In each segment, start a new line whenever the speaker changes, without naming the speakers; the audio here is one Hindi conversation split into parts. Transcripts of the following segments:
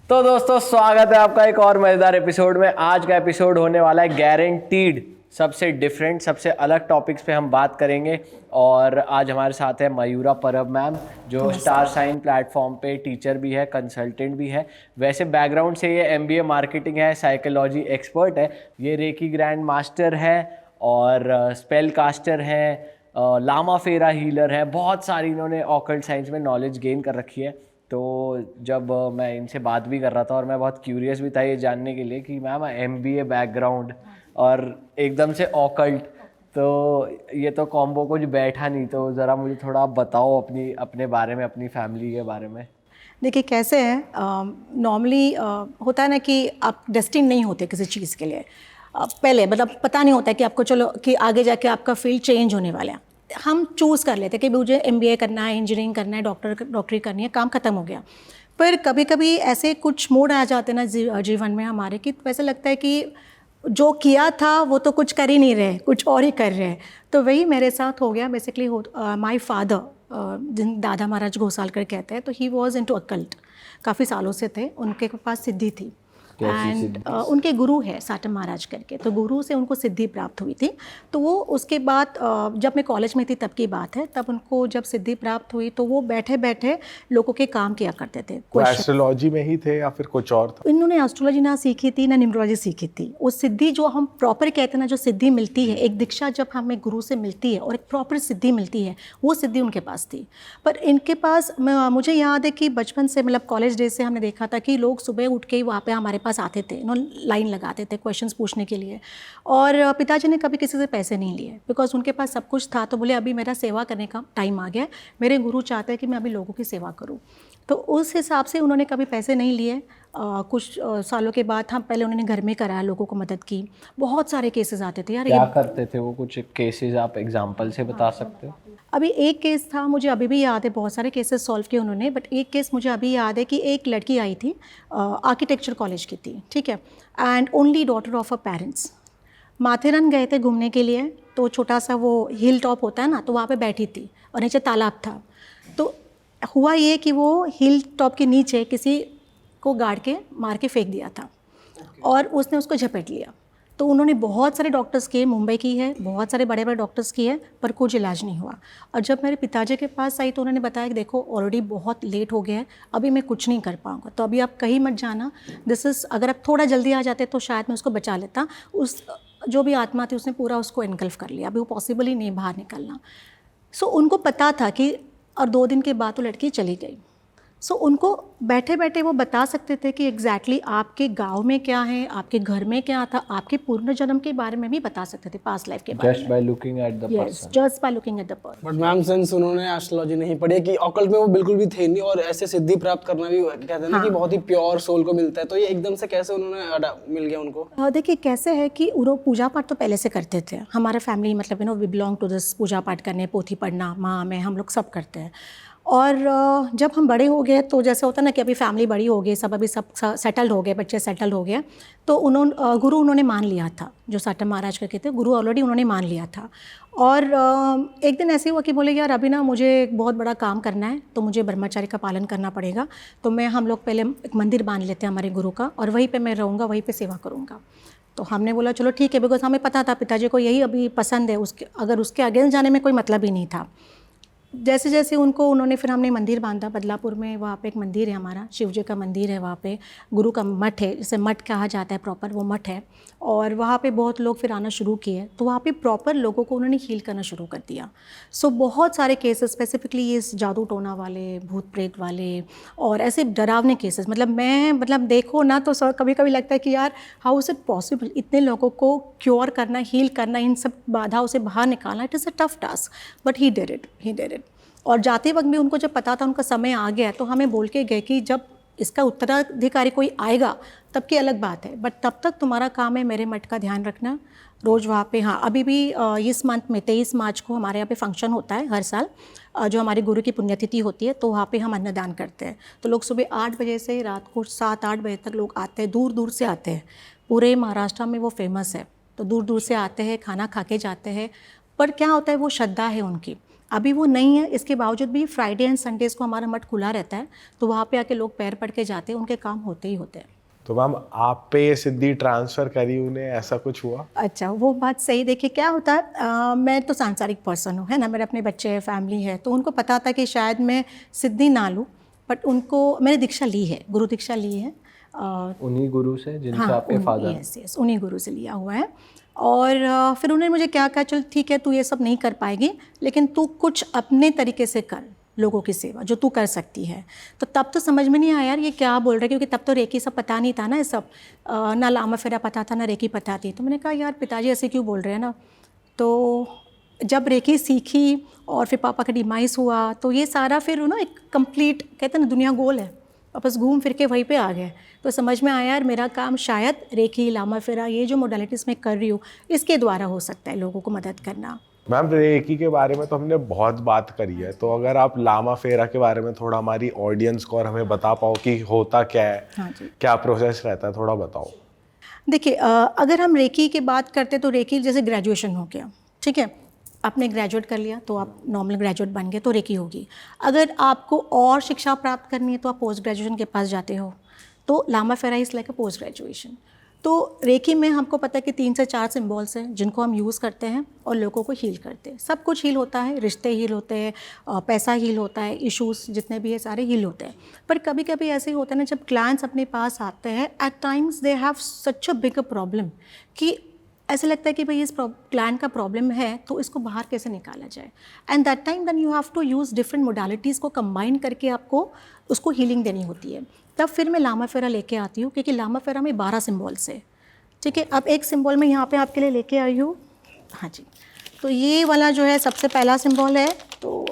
तो दोस्तों स्वागत है आपका एक और मज़ेदार एपिसोड में। आज का एपिसोड होने वाला है गारंटीड सबसे डिफरेंट, सबसे अलग टॉपिक्स पे हम बात करेंगे। और आज हमारे साथ है मयूरा परब मैम, जो स्टार साइन प्लेटफॉर्म पे टीचर भी है, कंसल्टेंट भी है। वैसे बैकग्राउंड से ये MBA मार्केटिंग है, साइकोलॉजी एक्सपर्ट है, ये रेकी ग्रैंड मास्टर है और स्पेल कास्टर है, लामा फेरा हीलर है। बहुत सारी इन्होंने ऑकल्ट साइंस में नॉलेज गेन कर रखी है। तो जब मैं इनसे बात भी कर रहा था और मैं बहुत क्यूरियस भी था ये जानने के लिए कि मैम MBA बैकग्राउंड और एकदम से ऑकल्ट, तो ये तो कॉम्बो कुछ बैठा नहीं। तो ज़रा मुझे थोड़ा आप बताओ अपने बारे में, अपनी फैमिली के बारे में।
देखिए कैसे है, नॉर्मली होता है ना कि आप डेस्टिन नहीं होते किसी चीज़ के लिए। पहले मतलब पता नहीं होता है कि आपको चलो कि आगे जाके आपका फील्ड चेंज होने वाला है। हम चूज़ कर लेते हैं कि मुझे MBA करना है, इंजीनियरिंग करना है, डॉक्टरी करनी है, काम ख़त्म हो गया। पर कभी कभी ऐसे कुछ मोड़ आ जाते हैं ना जीवन में हमारे, कि वैसे लगता है कि जो किया था वो तो कुछ कर ही नहीं रहे, कुछ और ही कर रहे हैं। तो वही मेरे साथ हो गया बेसिकली। माई फादर, जिन दादा महाराज घोसालकर कहते हैं, तो ही वॉज इनटू अकल्ट, काफ़ी सालों से थे। उनके पास सिद्धि थी एंड उनके गुरु है साटम महाराज करके, तो गुरु से उनको सिद्धि प्राप्त हुई थी। तो वो उसके बाद जब मैं कॉलेज में थी तब की बात है, तब उनको जब सिद्धि प्राप्त हुई तो वो बैठे बैठे लोगों के काम किया करते थे।
वो एस्ट्रोलॉजी में ही थे या फिर कुछ और था?
इन्होंने एस्ट्रोलॉजी ना सीखी थी ना न्यूमरोलॉजी सीखी थी। वो सिद्धि जो हम प्रॉपर कहते हैं ना, जो सिद्धि मिलती है, एक दीक्षा जब हमें गुरु से मिलती है और एक प्रॉपर सिद्धि मिलती है, वो सिद्धि उनके पास थी। पर इनके पास मुझे याद है कि बचपन से, मतलब कॉलेज डेज से हमने देखा था कि लोग सुबह उठ के वहाँ पे हमारे पास आते थे, लाइन लगाते थे क्वेश्चंस पूछने के लिए। और पिताजी ने कभी किसी से पैसे नहीं लिए, बिकॉज उनके पास सब कुछ था। तो बोले अभी मेरा सेवा करने का टाइम आ गया, मेरे गुरु चाहते हैं कि मैं अभी लोगों की सेवा करूं। तो उस हिसाब से उन्होंने कभी पैसे नहीं लिए। कुछ सालों के बाद हम पहले उन्होंने घर में कराया, लोगों को मदद की। बहुत सारे केसेस आते थे यार।
क्या करते थे वो? कुछ केसेस आप एग्जांपल से बता सकते हो?
अभी एक केस था, मुझे अभी भी याद है, बहुत सारे केसेस सॉल्व किए उन्होंने, बट एक केस मुझे अभी याद है कि एक लड़की आई थी, आर्किटेक्चर कॉलेज की थी, ठीक है, and only daughter of a parents. Matheran गए थे घूमने के लिए, तो छोटा सा वो हिल टॉप होता है ना, तो वहाँ पे बैठी थी और नीचे तालाब था। तो हुआ ये कि वो हिल टॉप के नीचे किसी को गाड़ के मार के फेंक दिया था और उसने उसको झपेट लिया। तो उन्होंने बहुत सारे डॉक्टर्स किए, मुंबई की है, बहुत सारे बड़े बड़े डॉक्टर्स किए, पर कुछ इलाज नहीं हुआ। और जब मेरे पिताजी के पास आई तो उन्होंने बताया कि देखो ऑलरेडी बहुत लेट हो गया है, अभी मैं कुछ नहीं कर पाऊँगा, तो अभी आप कहीं मत जाना। अगर आप थोड़ा जल्दी आ जाते तो शायद मैं उसको बचा लेता। उस जो भी आत्मा थी उसने पूरा उसको एनगल्फ कर लिया, अभी वो पॉसिबल ही नहीं बाहर निकलना। सो उनको पता था कि, और 2 दिन के बाद वो लड़की चली गई। सो उनको बैठे बैठे वो बता सकते थे कि एग्जैक्टली आपके गांव में क्या है, आपके घर में क्या था, आपके पूर्ण जन्म के बारे में भी बता सकते थे, पास्ट लाइफ के बारे में।
Just by looking at the person.
Just by looking at the person.
But ma'am, since उन्होंने एस्ट्रोलॉजी नहीं पढ़ी, कि ऑकल्ट में वो बिल्कुल भी थे नहीं, और ऐसे सिद्धि प्राप्त करना भी कहते हैं ना कि बहुत ही प्योर सोल को मिलता है, तो ये एकदम से कैसे उन्होंने मिल गया उनको?
देखिए कैसे है कि वो पूजा पाठ तो पहले से करते थे। हमारा फैमिली, मतलब वी बिलोंग टू दिस, पूजा पाठ करने, पोथी पढ़ना, माँ में हम लोग सब करते हैं। और जब हम बड़े हो गए तो जैसे होता है ना कि अभी फैमिली बड़ी हो गई, सब अभी सब सेटल्ड हो गए, बच्चे सेटल्ड हो गए, तो गुरु उन्होंने मान लिया था, जो साटम महाराज करके थे गुरु, ऑलरेडी उन्होंने मान लिया था। और एक दिन ऐसे हुआ कि बोले यार अभी ना मुझे एक बहुत बड़ा काम करना है, तो मुझे ब्रह्मचारी का पालन करना पड़ेगा, तो हम लोग पहले एक मंदिर बांध लेते हैं हमारे गुरु का, और वहीं पर मैं रहूँगा, वहीं पर सेवा करूँगा। तो हमने बोला चलो ठीक है, बिकॉज हमें पता था पिताजी को यही अभी पसंद है, उसके अगेंस्ट जाने में कोई मतलब ही नहीं था। जैसे जैसे उन्होंने फिर हमने मंदिर बांधा बदलापुर में। वहाँ पे एक मंदिर है हमारा, शिव जी का मंदिर है, वहाँ पे गुरु का मठ है, जिसे मठ कहा जाता है, प्रॉपर वो मठ है। और वहाँ पे बहुत लोग फिर आना शुरू किए, तो वहाँ पे प्रॉपर लोगों को उन्होंने हील करना शुरू कर दिया। सो बहुत सारे केसेस, स्पेसिफिकली ये जादू टोना वाले, भूत प्रेत वाले और ऐसे डरावने केसेस, मतलब देखो ना तो कभी कभी लगता है कि यार हाउ इज़ इट पॉसिबल, इतने लोगों को क्योर करना, हील करना, इन सब बाधाओं से बाहर निकालना, it is a tough task, but he did it. और जाते वक्त भी उनको जब पता था उनका समय आ गया, तो हमें बोल के गए कि जब इसका उत्तराधिकारी कोई आएगा तब की अलग बात है, बट तब तक तुम्हारा काम है मेरे मठ का ध्यान रखना रोज़ वहाँ पे। हाँ, अभी भी इस मंथ में 23 मार्च को हमारे यहाँ पे फंक्शन होता है हर साल, जो हमारे गुरु की पुण्यतिथि होती है, तो वहाँ पे हम अन्नदान करते हैं। तो लोग सुबह 8 बजे से रात को 7-8 बजे तक लोग आते हैं, दूर दूर से आते हैं, पूरे महाराष्ट्र में वो फेमस है, तो दूर दूर से आते हैं, खाना खा के जाते हैं। पर क्या होता है, वो श्रद्धा है उनकी, अभी वो नहीं है, इसके बावजूद भी फ्राइडे एंड संडेज़ को हमारा मठ खुला रहता है, तो वहाँ पे आके लोग पैर पड़ के जाते हैं, उनके काम होते ही होते हैं।
तो मैम आप पे ये सिद्धि ट्रांसफर करी उन्हें, ऐसा कुछ हुआ?
अच्छा, वो बात सही। देखिए क्या होता है, मैं तो सांसारिक पर्सन हूँ, है ना, मेरे अपने बच्चे हैं, फैमिली है, तो उनको पता था कि शायद मैं सिद्धि ना लूँ, बट उनको मैंने दीक्षा ली है, गुरु दीक्षा ली है।
उन्हीं गुरु से जिनसे आपके फादर?
यस, उन्हीं गुरु से लिया हुआ है। और फिर उन्होंने मुझे क्या कहा, चल ठीक है, तू ये सब नहीं कर पाएगी, लेकिन तू कुछ अपने तरीके से कर, लोगों की सेवा जो तू कर सकती है। तो तब तो समझ में नहीं आया यार ये क्या बोल रहे, क्योंकि तब तो रेकी सब पता नहीं था ना, ये सब ना लामा फेरा पता था, ना रेकी पता थी। तो मैंने कहा यार पिताजी ऐसे क्यों बोल रहे हैं ना। तो जब रेकी सीखी और फिर पापा का डिमाइस हुआ, तो ये सारा फिर ना एक कंप्लीट, कहते हैं ना दुनिया गोल है, वापस घूम फिर के वहीं पे आ गए। तो समझ में आया यार मेरा काम शायद रेकी, लामा फेरा, ये जो मोडालिटीज़ मैं कर रही हूँ, इसके द्वारा हो सकता है लोगों को मदद करना।
मैम रेकी के बारे में तो हमने बहुत बात करी है, तो अगर आप लामा फेरा के बारे में थोड़ा हमारी ऑडियंस को और हमें बता पाओ कि होता क्या है,
हाँ जी।
क्या प्रोसेस रहता है, थोड़ा बताओ।
देखिए अगर हम रेकी की बात करते तो रेकी जैसे ग्रेजुएशन हो गया, ठीक है, आपने ग्रेजुएट कर लिया तो आप नॉर्मल ग्रेजुएट बन गए तो रेकी होगी। अगर आपको और शिक्षा प्राप्त करनी है तो आप पोस्ट ग्रेजुएशन के पास जाते हो, तो लामा फेरा is like a post graduation. तो रेकी में हमको पता है कि 3 से 4 सिम्बॉल्स हैं जिनको हम यूज़ करते हैं और लोगों को हील करते हैं। सब कुछ हील होता है, रिश्ते हील होते हैं, पैसा हील होता है, इश्यूज़ जितने भी है सारे हील होते हैं। पर कभी कभी ऐसे ही होता है ना, जब क्लाइंट्स अपने पास आते हैं, at times they have such a big problem कि ऐसे लगता है कि भाई इस क्लाइंट का प्रॉब्लम है तो इसको बाहर कैसे निकाला जाए। And that time then you have to use different modalities को कंबाइन करके आपको उसको हीलिंग देनी होती है। तब फिर मैं लामा फेरा लेके आती हूँ, क्योंकि लामा फेरा में 12 सिम्बॉल्स है, ठीक है। अब एक सिंबल मैं यहाँ पे आपके लिए लेके आई हूँ, हाँ जी। तो ये वाला जो है सबसे पहला सिंबल है, तो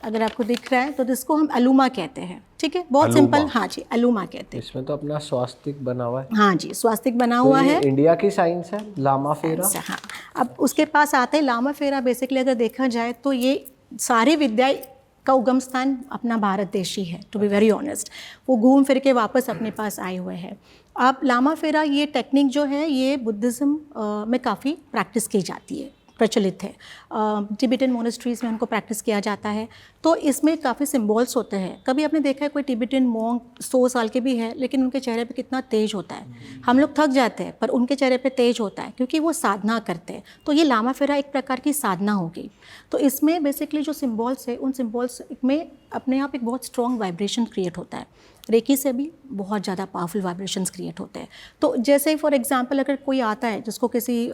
अगर आपको दिख रहा है तो इसको हम अलूमा कहते हैं, ठीक है, बहुत सिंपल। हाँ जी, अलूमा कहते हैं।
इसमें तो अपना स्वास्तिक बना हुआ है।
हाँ जी, स्वास्तिक बना हुआ है।
इंडिया की साइंस है लामा फेरा।
हाँ, अब उसके पास आते हैं लामा फेरा। बेसिकली अगर देखा जाए तो ये सारी विद्या का उगम स्थान अपना भारत देश ही है, टू बी वेरी ऑनेस्ट। वो घूम फिर के वापस अपने पास आए हुए हैं। अब लामा फेरा ये टेक्निक जो है ये बुद्धिज़्म में काफ़ी प्रैक्टिस की जाती है, प्रचलित है। टिबेटन मोनेस्ट्रीज़ में उनको प्रैक्टिस किया जाता है। तो इसमें काफ़ी सिम्बॉल्स होते हैं। कभी आपने देखा है कोई टिबेटन मॉन्क 100 साल के भी है, लेकिन उनके चेहरे पे कितना तेज होता है। हम लोग थक जाते हैं पर उनके चेहरे पे तेज होता है, क्योंकि वो साधना करते हैं। तो ये लामा फेरा एक प्रकार की साधना होगी। तो इसमें बेसिकली जो सिम्बॉल्स है, उन सिम्बॉल्स में अपने आप एक बहुत स्ट्रॉन्ग वाइब्रेशन क्रिएट होता है। रेकी से भी बहुत ज़्यादा पावरफुल वाइब्रेशंस क्रिएट होते हैं। तो जैसे फॉर एग्जांपल अगर कोई आता है जिसको किसी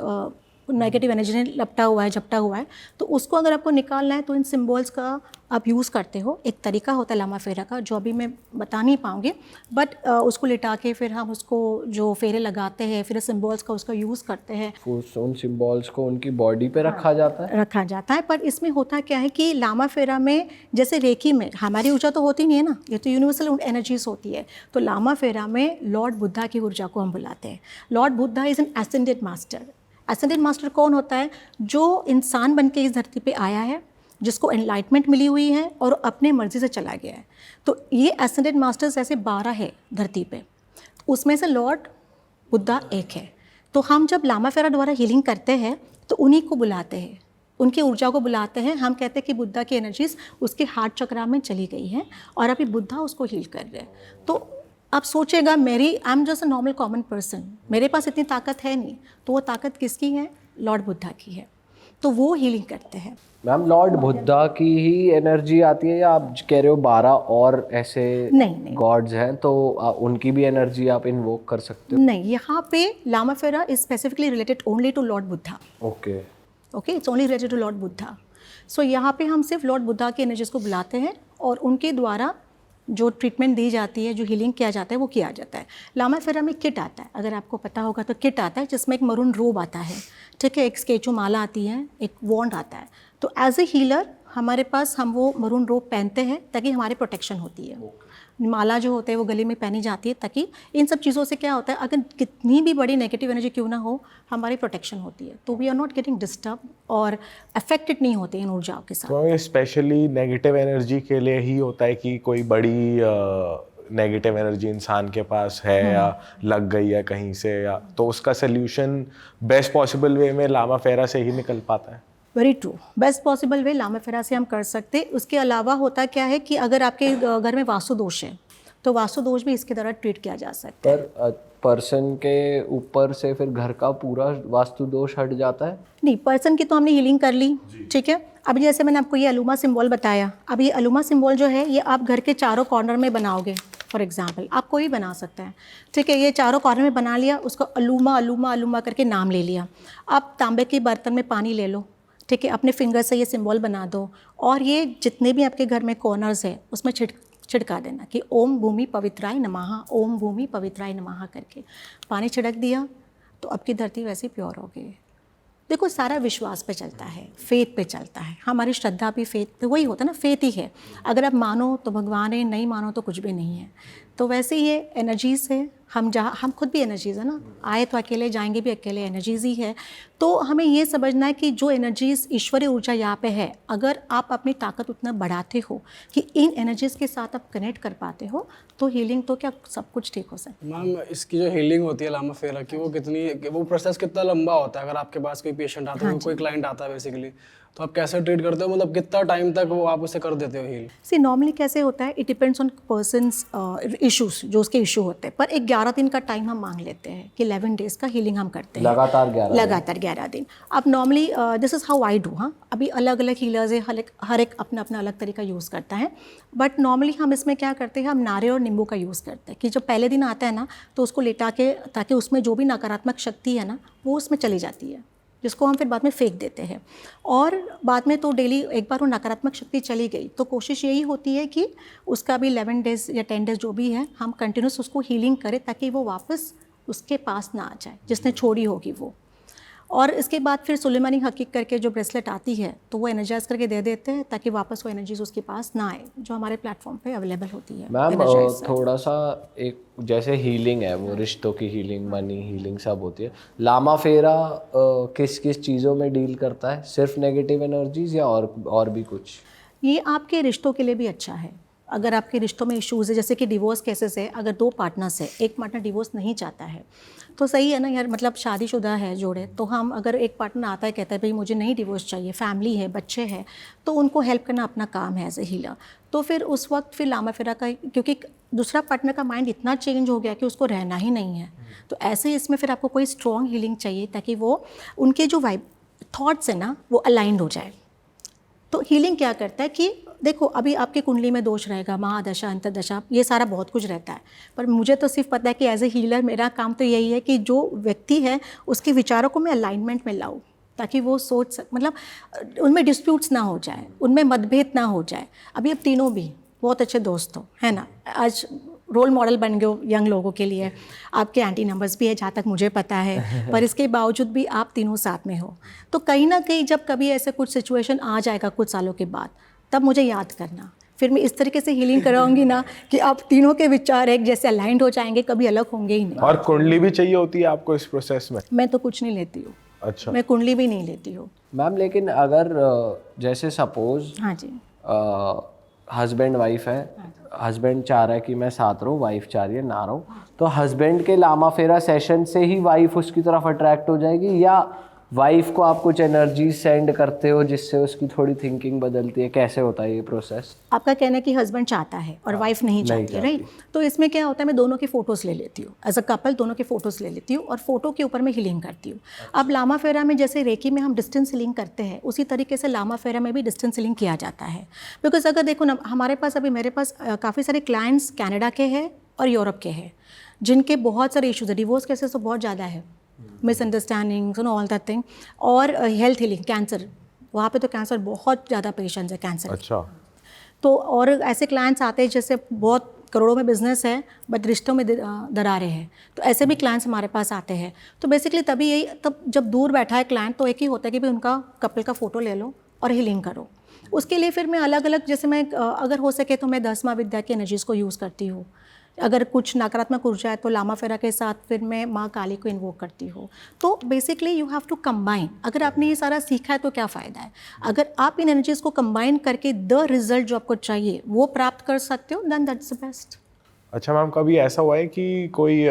नेगेटिव एनर्जी ने लपटा हुआ है, झपटा हुआ है, तो उसको अगर आपको निकालना है तो इन सिम्बॉल्स का आप यूज़ करते हो। एक तरीका होता है लामा फेरा का, जो अभी मैं बता नहीं पाऊँगी, बट उसको लिटा के फिर हम उसको जो फेरे लगाते हैं, फिर सिम्बॉल्स का उसका यूज़ करते हैं।
उन सिम्बॉल्स को उनकी बॉडी पे रखा जाता है।
पर इसमें होता क्या है कि लामा फेरा में जैसे रेकी में हमारी ऊर्जा तो होती नहीं है ना, ये तो यूनिवर्सल एनर्जीज होती है। तो लामा फेरा में लॉर्ड बुद्धा की ऊर्जा को हम बुलाते हैं। Lord Buddha is an ascended master. Ascended master कौन होता है? जो इंसान बन के इस धरती पे आया है, जिसको एनलाइटमेंट मिली हुई है और अपने मर्जी से चला गया है। तो ये एसेंडेड मास्टर्स ऐसे 12 है धरती पे, उसमें से लॉर्ड बुद्धा एक है। तो हम जब लामा फेरा द्वारा हीलिंग करते हैं तो उन्हीं को बुलाते हैं, उनकी ऊर्जा को बुलाते हैं। हम कहते हैं कि बुद्धा की एनर्जीज उसके हार्ट चक्रा में चली गई हैं और अभी बुद्धा उसको हील कर रहे हैं। तो आप सोचेगा I am just a normal common person, मेरे पास इतनी ताकत है नहीं, तो वो ताकत किसकी है? लॉर्ड बुद्धा की है। तो वो हीलिंग करते हैं।
मैम लॉर्ड बुद्धा की ही एनर्जी आती है या आप कह रहे हो 12 और ऐसे
नहीं।
गॉड्स हैं तो उनकी भी एनर्जी आप इन्वोक कर सकते हो?
नहीं, यहाँ पे Lama Phera is specifically related only to Lord Buddha.
Okay,
it's only related to Lord Buddha. So यहाँ पे हम सिर्फ लॉर्ड बुद्धा की एनर्जीज को बुलाते हैं और उनके द्वारा जो ट्रीटमेंट दी जाती है, जो हीलिंग किया जाता है, वो किया जाता है। लामा फेरा में किट आता है, अगर आपको पता होगा तो किट आता है जिसमें एक मरून रोब आता है, ठीक है, एक स्केचो माला आती है, एक वॉन्ड आता है। तो एज ए हीलर हमारे पास हम वो मरून रोब पहनते हैं ताकि हमारी प्रोटेक्शन होती है। माला जो होते हैं वो गले में पहनी जाती है ताकि इन सब चीज़ों से क्या होता है, अगर कितनी भी बड़ी नेगेटिव एनर्जी क्यों ना हो, हमारी प्रोटेक्शन होती है। तो we are not getting disturb और अफेक्टेड नहीं होते इन ऊर्जाओं के साथ।
तो ये स्पेशली नेगेटिव एनर्जी के लिए ही होता है कि कोई बड़ी नेगेटिव एनर्जी इंसान के पास है या लग गई है कहीं से, या तो उसका सल्यूशन बेस्ट पॉसिबल वे में लामा फेरा से ही निकल पाता है?
Very true, best possible way Lama Fera से हम कर सकते। उसके अलावा होता क्या है कि अगर आपके घर में वास्तु दोष है तो वास्तु दोष भी इसकी तरह ट्रीट किया जा सकता है।
पर पर्सन के ऊपर से फिर घर का पूरा वास्तु दोष हट जाता है?
नहीं, पर्सन की तो हमने हीलिंग कर ली, ठीक है। अभी जैसे मैंने आपको ये अलुमा सिंबल बताया, अब ये अलुमा सिंबल जो है ये आप घर के चारों कॉर्नर में बनाओगे। फॉर एग्जांपल आप कोई बना सकता है, ठीक है। ये चारों कॉर्नर में बना लिया, उसको अलुमा अलुमा अलुमा करके नाम ले लिया। आप तांबे के बर्तन में पानी ले लो, ठीक है, अपने फिंगर से ये सिंबल बना दो और ये जितने भी आपके घर में कॉर्नर्स है उसमें छिड़का देना कि ओम भूमि पवित्राय नमः, ओम भूमि पवित्राय नमः करके पानी छिड़क दिया तो आपकी धरती वैसे प्योर हो गई। देखो सारा विश्वास पे चलता है, फेथ पे चलता है, हमारी श्रद्धा भी फेथ पे, वही होता है ना, फेथ ही है। अगर आप मानो तो भगवान है, नहीं मानो तो कुछ भी नहीं है। तो वैसे ही ये एनर्जीज है, हम खुद भी एनर्जीज है ना, आए तो अकेले जाएंगे भी अकेले, एनर्जीज ही है। तो हमें ये समझना है कि जो एनर्जीज ईश्वरीय ऊर्जा यहाँ पे है, अगर आप अपनी ताकत उतना बढ़ाते हो कि इन एनर्जीज के साथ आप कनेक्ट कर पाते हो तो हीलिंग तो क्या सब कुछ ठीक हो सकता है।
मैम इसकी जो हीलिंग होती है लामा फेरा की, वो प्रोसेस कितना लंबा होता है? अगर आपके पास कोई पेशेंट आता है, कोई क्लाइंट आता है बेसिकली, तो आप कैसे ट्रीट करते हो? मतलब कितना टाइम तक वो आप उसे कर देते हो हील?
सी नॉर्मली कैसे होता है, it depends on persons issues, जो उसके इशू होते हैं। पर एक 11 दिन का टाइम हम मांग लेते हैं कि 11 डेज का हीलिंग हम करते हैं, लगातार 11 दिन। अब normally this is how I do. हाँ, अभी अलग अलग हीलर्स है, हर एक अपना अपना अलग तरीका यूज़ करता है। बट नॉर्मली हम इसमें क्या करते हैं, हम नारियल और नींबू का यूज़ करते हैं कि जब पहले दिन आता है ना तो उसको लेटा के, ताकि उसमें जो भी नकारात्मक शक्ति है ना वो उसमें चली जाती है, जिसको हम फिर बाद में फेंक देते हैं। और बाद में तो डेली एक बार वो नकारात्मक शक्ति चली गई तो कोशिश यही होती है कि उसका भी 11 डेज या 10 डेज जो भी है हम कंटिन्यूस उसको हीलिंग करें ताकि वो वापस उसके पास ना आ जाए जिसने छोड़ी होगी वो। और इसके बाद फिर सुलेमानी हकीक करके जो ब्रेसलेट आती है तो वो एनर्जाइज करके दे देते हैं ताकि वापस वो एनर्जीज उसके पास ना आए, जो हमारे प्लेटफॉर्म पे अवेलेबल होती है।
मैम थोड़ा सा एक जैसे हीलिंग है वो रिश्तों की हीलिंग, मनी हीलिंग सब होती है, लामा फेरा किस किस चीज़ों में डील करता है? सिर्फ नेगेटिव एनर्जीज या और भी कुछ?
ये आपके रिश्तों के लिए भी अच्छा है। अगर आपके रिश्तों में इश्यूज़ है, जैसे कि डिवोर्स केसेस है, अगर 2 पार्टनर्स है, एक पार्टनर डिवोर्स नहीं चाहता है तो सही है ना यार, मतलब शादीशुदा है जोड़े, तो हम अगर एक पार्टनर आता है कहता है भाई मुझे नहीं डिवोर्स चाहिए, फैमिली है, बच्चे हैं, तो उनको हेल्प करना अपना काम है एज ए हीलर। तो फिर उस वक्त फिर लामा फेरा का, क्योंकि दूसरा पार्टनर का माइंड इतना चेंज हो गया कि उसको रहना ही नहीं है, तो ऐसे ही इसमें फिर आपको कोई स्ट्रॉन्ग हीलिंग चाहिए ताकि वो उनके जो थॉट्स है ना वो अलाइंड हो जाए। तो हीलिंग क्या करता है कि देखो अभी आपकी कुंडली में दोष रहेगा, महादशा अंतर्दशा, ये सारा बहुत कुछ रहता है, पर मुझे तो सिर्फ पता है कि एज ए हीलर मेरा काम तो यही है कि जो व्यक्ति है उसके विचारों को मैं अलाइनमेंट में लाऊं ताकि वो मतलब उनमें डिस्प्यूट्स ना हो जाए, उनमें मतभेद ना हो जाए। अभी अब तीनों भी बहुत अच्छे दोस्त हो, है ना, आज रोल मॉडल बन गए हो यंग लोगों के लिए, आपके एंटी नंबर्स भी है जहाँ तक मुझे पता है, पर इसके बावजूद भी आप तीनों साथ में हो। तो कहीं ना कहीं जब कभी ऐसे कुछ सिचुएशन आ जाएगा कुछ सालों के बाद, तब मुझे याद करना, फिर मैं इस तरीके से हीलिंग कराऊंगी ना कि आप तीनों के विचार एक जैसे अलाइंड हो जाएंगे, कभी अलग होंगे ही नहीं।
और कुंडली भी चाहिए होती है आपको इस प्रोसेस में?
मैं तो कुछ नहीं लेती हूँ।
अच्छा,
मैं कुंडली भी नहीं लेती हूँ
मैम। लेकिन अगर जैसे सपोज
हाँ जी,
हस्बैंड वाइफ है, हस्बैंड चाह रहा है कि मैं साथ रहूँ, वाइफ चाह रही है ना रहूँ, तो हस्बैंड के लामा फेरा सेशन से ही वाइफ उसकी तरफ अट्रैक्ट हो जाएगी या वाइफ को आप कुछ एनर्जी सेंड करते हो जिससे उसकी थोड़ी थिंकिंग बदलती है? कैसे होता है ये प्रोसेस?
आपका कहना है कि हस्बैंड चाहता है और वाइफ नहीं चाहती, राइट? तो इसमें क्या होता है, मैं दोनों की फ़ोटोज़ ले लेती हूँ, एज अ कपल दोनों की फ़ोटोज़ ले लेती हूँ और फोटो के ऊपर मैं हीलिंग करती हूँ। अब लामा फेरा में जैसे रेकी में हम डिस्टेंस हीलिंग करते हैं, उसी तरीके से लामा फेरा में भी डिस्टेंस हीलिंग किया जाता है। बिकॉज अगर देखो ना, हमारे पास अभी मेरे पास काफ़ी सारे क्लाइंट्स कनाडा के हैं और यूरोप के हैं जिनके बहुत सारे इशूज़ है, डिवोर्स केसेस तो बहुत ज़्यादा है, misunderstandings and all that thing, और हेल्थ हीलिंग, कैंसर, वहाँ पे तो कैंसर बहुत ज़्यादा पेशेंट्स है कैंसर।
अच्छा,
तो और ऐसे क्लाइंट्स आते हैं जैसे बहुत करोड़ों में बिजनेस है बट रिश्तों में दरारें हैं, तो ऐसे भी क्लाइंट्स हमारे पास आते हैं। तो बेसिकली तभी यही, तब जब दूर बैठा है क्लाइंट तो एक ही होता है कि भाई उनका कपल का फ़ोटो ले लो और हीलिंग करो। उसके लिए फिर मैं अलग अलग, जैसे मैं अगर हो सके तो मैं 10 महाविद्या की एनर्जीज़ को यूज़ करती हूँ। अगर कुछ नकारात्मक ऊर्जा है तो लामा फेरा के साथ फिर मैं माँ काली को इन्वोक करती हूँ। तो basically you have to combine. अगर आपने ये सारा सीखा है तो क्या फ़ायदा है, अगर आप इन एनर्जीज़ को कंबाइन करके द रिजल्ट जो आपको चाहिए वो प्राप्त कर सकते हो, देन दैट्स द बेस्ट।
अच्छा मैम, कभी ऐसा हुआ है कि कोई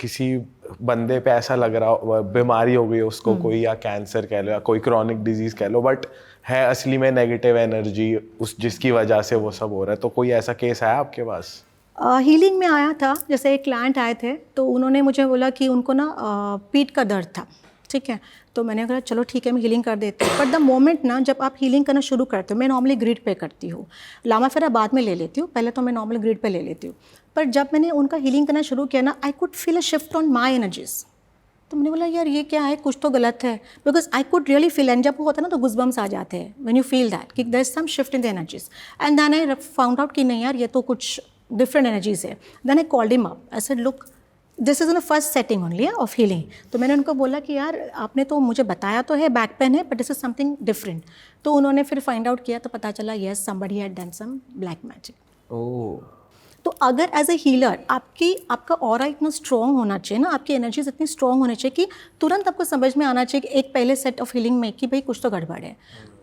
किसी बंदे पे ऐसा लग रहा हो बीमारी हो गई है उसको कोई, या कैंसर कह लो या कोई क्रॉनिक डिजीज कह लो, बट है असली में नेगेटिव एनर्जी उस जिसकी वजह से वो सब हो रहा है। तो कोई ऐसा केस आया आपके पास?
हीलिंग में आया था। जैसे एक क्लाइंट आए थे तो उन्होंने मुझे बोला कि उनको ना पीठ का दर्द था, ठीक है। तो मैंने कहा चलो ठीक है मैं हीलिंग कर देती हूँ। बट द मोमेंट ना जब आप हीलिंग करना शुरू करते हो, मैं नॉर्मली ग्रिड पे करती हूँ, लामा फेरा बाद में ले लेती हूँ, पहले तो मैं नॉर्मली ग्रिड पे ले लेती हूँ। पर जब मैंने उनका हीलिंग करना शुरू किया ना, I could feel a shift on my energies. तो मैंने बोला यार ये क्या है, कुछ तो गलत है, because I could really feel. And जब वो होता है ना तो गुज़बम्स आ जाते हैं व्हेन यू फील दैट कि there is some shift in the energies. And then I found out कि नहीं यार ये तो कुछ डिफरेंट एनर्जीज है। Then I called him up, I said look this is in the first setting only of healing. तो मैंने उनको बोला कि यार आपने तो मुझे बताया तो है बैक पेन है, but this is something different. तो उन्होंने फिर फाइंड आउट किया तो पता चला yes somebody had done some black magic.
Oh,
तो अगर एज ए हीलर आपका ऑरा इतना स्ट्रॉन्ग होना चाहिए ना, आपकी एनर्जीज इतनी स्ट्रॉन्ग होनी चाहिए कि तुरंत आपको समझ में आना चाहिए कि एक पहले सेट ऑफ हीलिंग में कि भाई कुछ तो गड़बड़ है।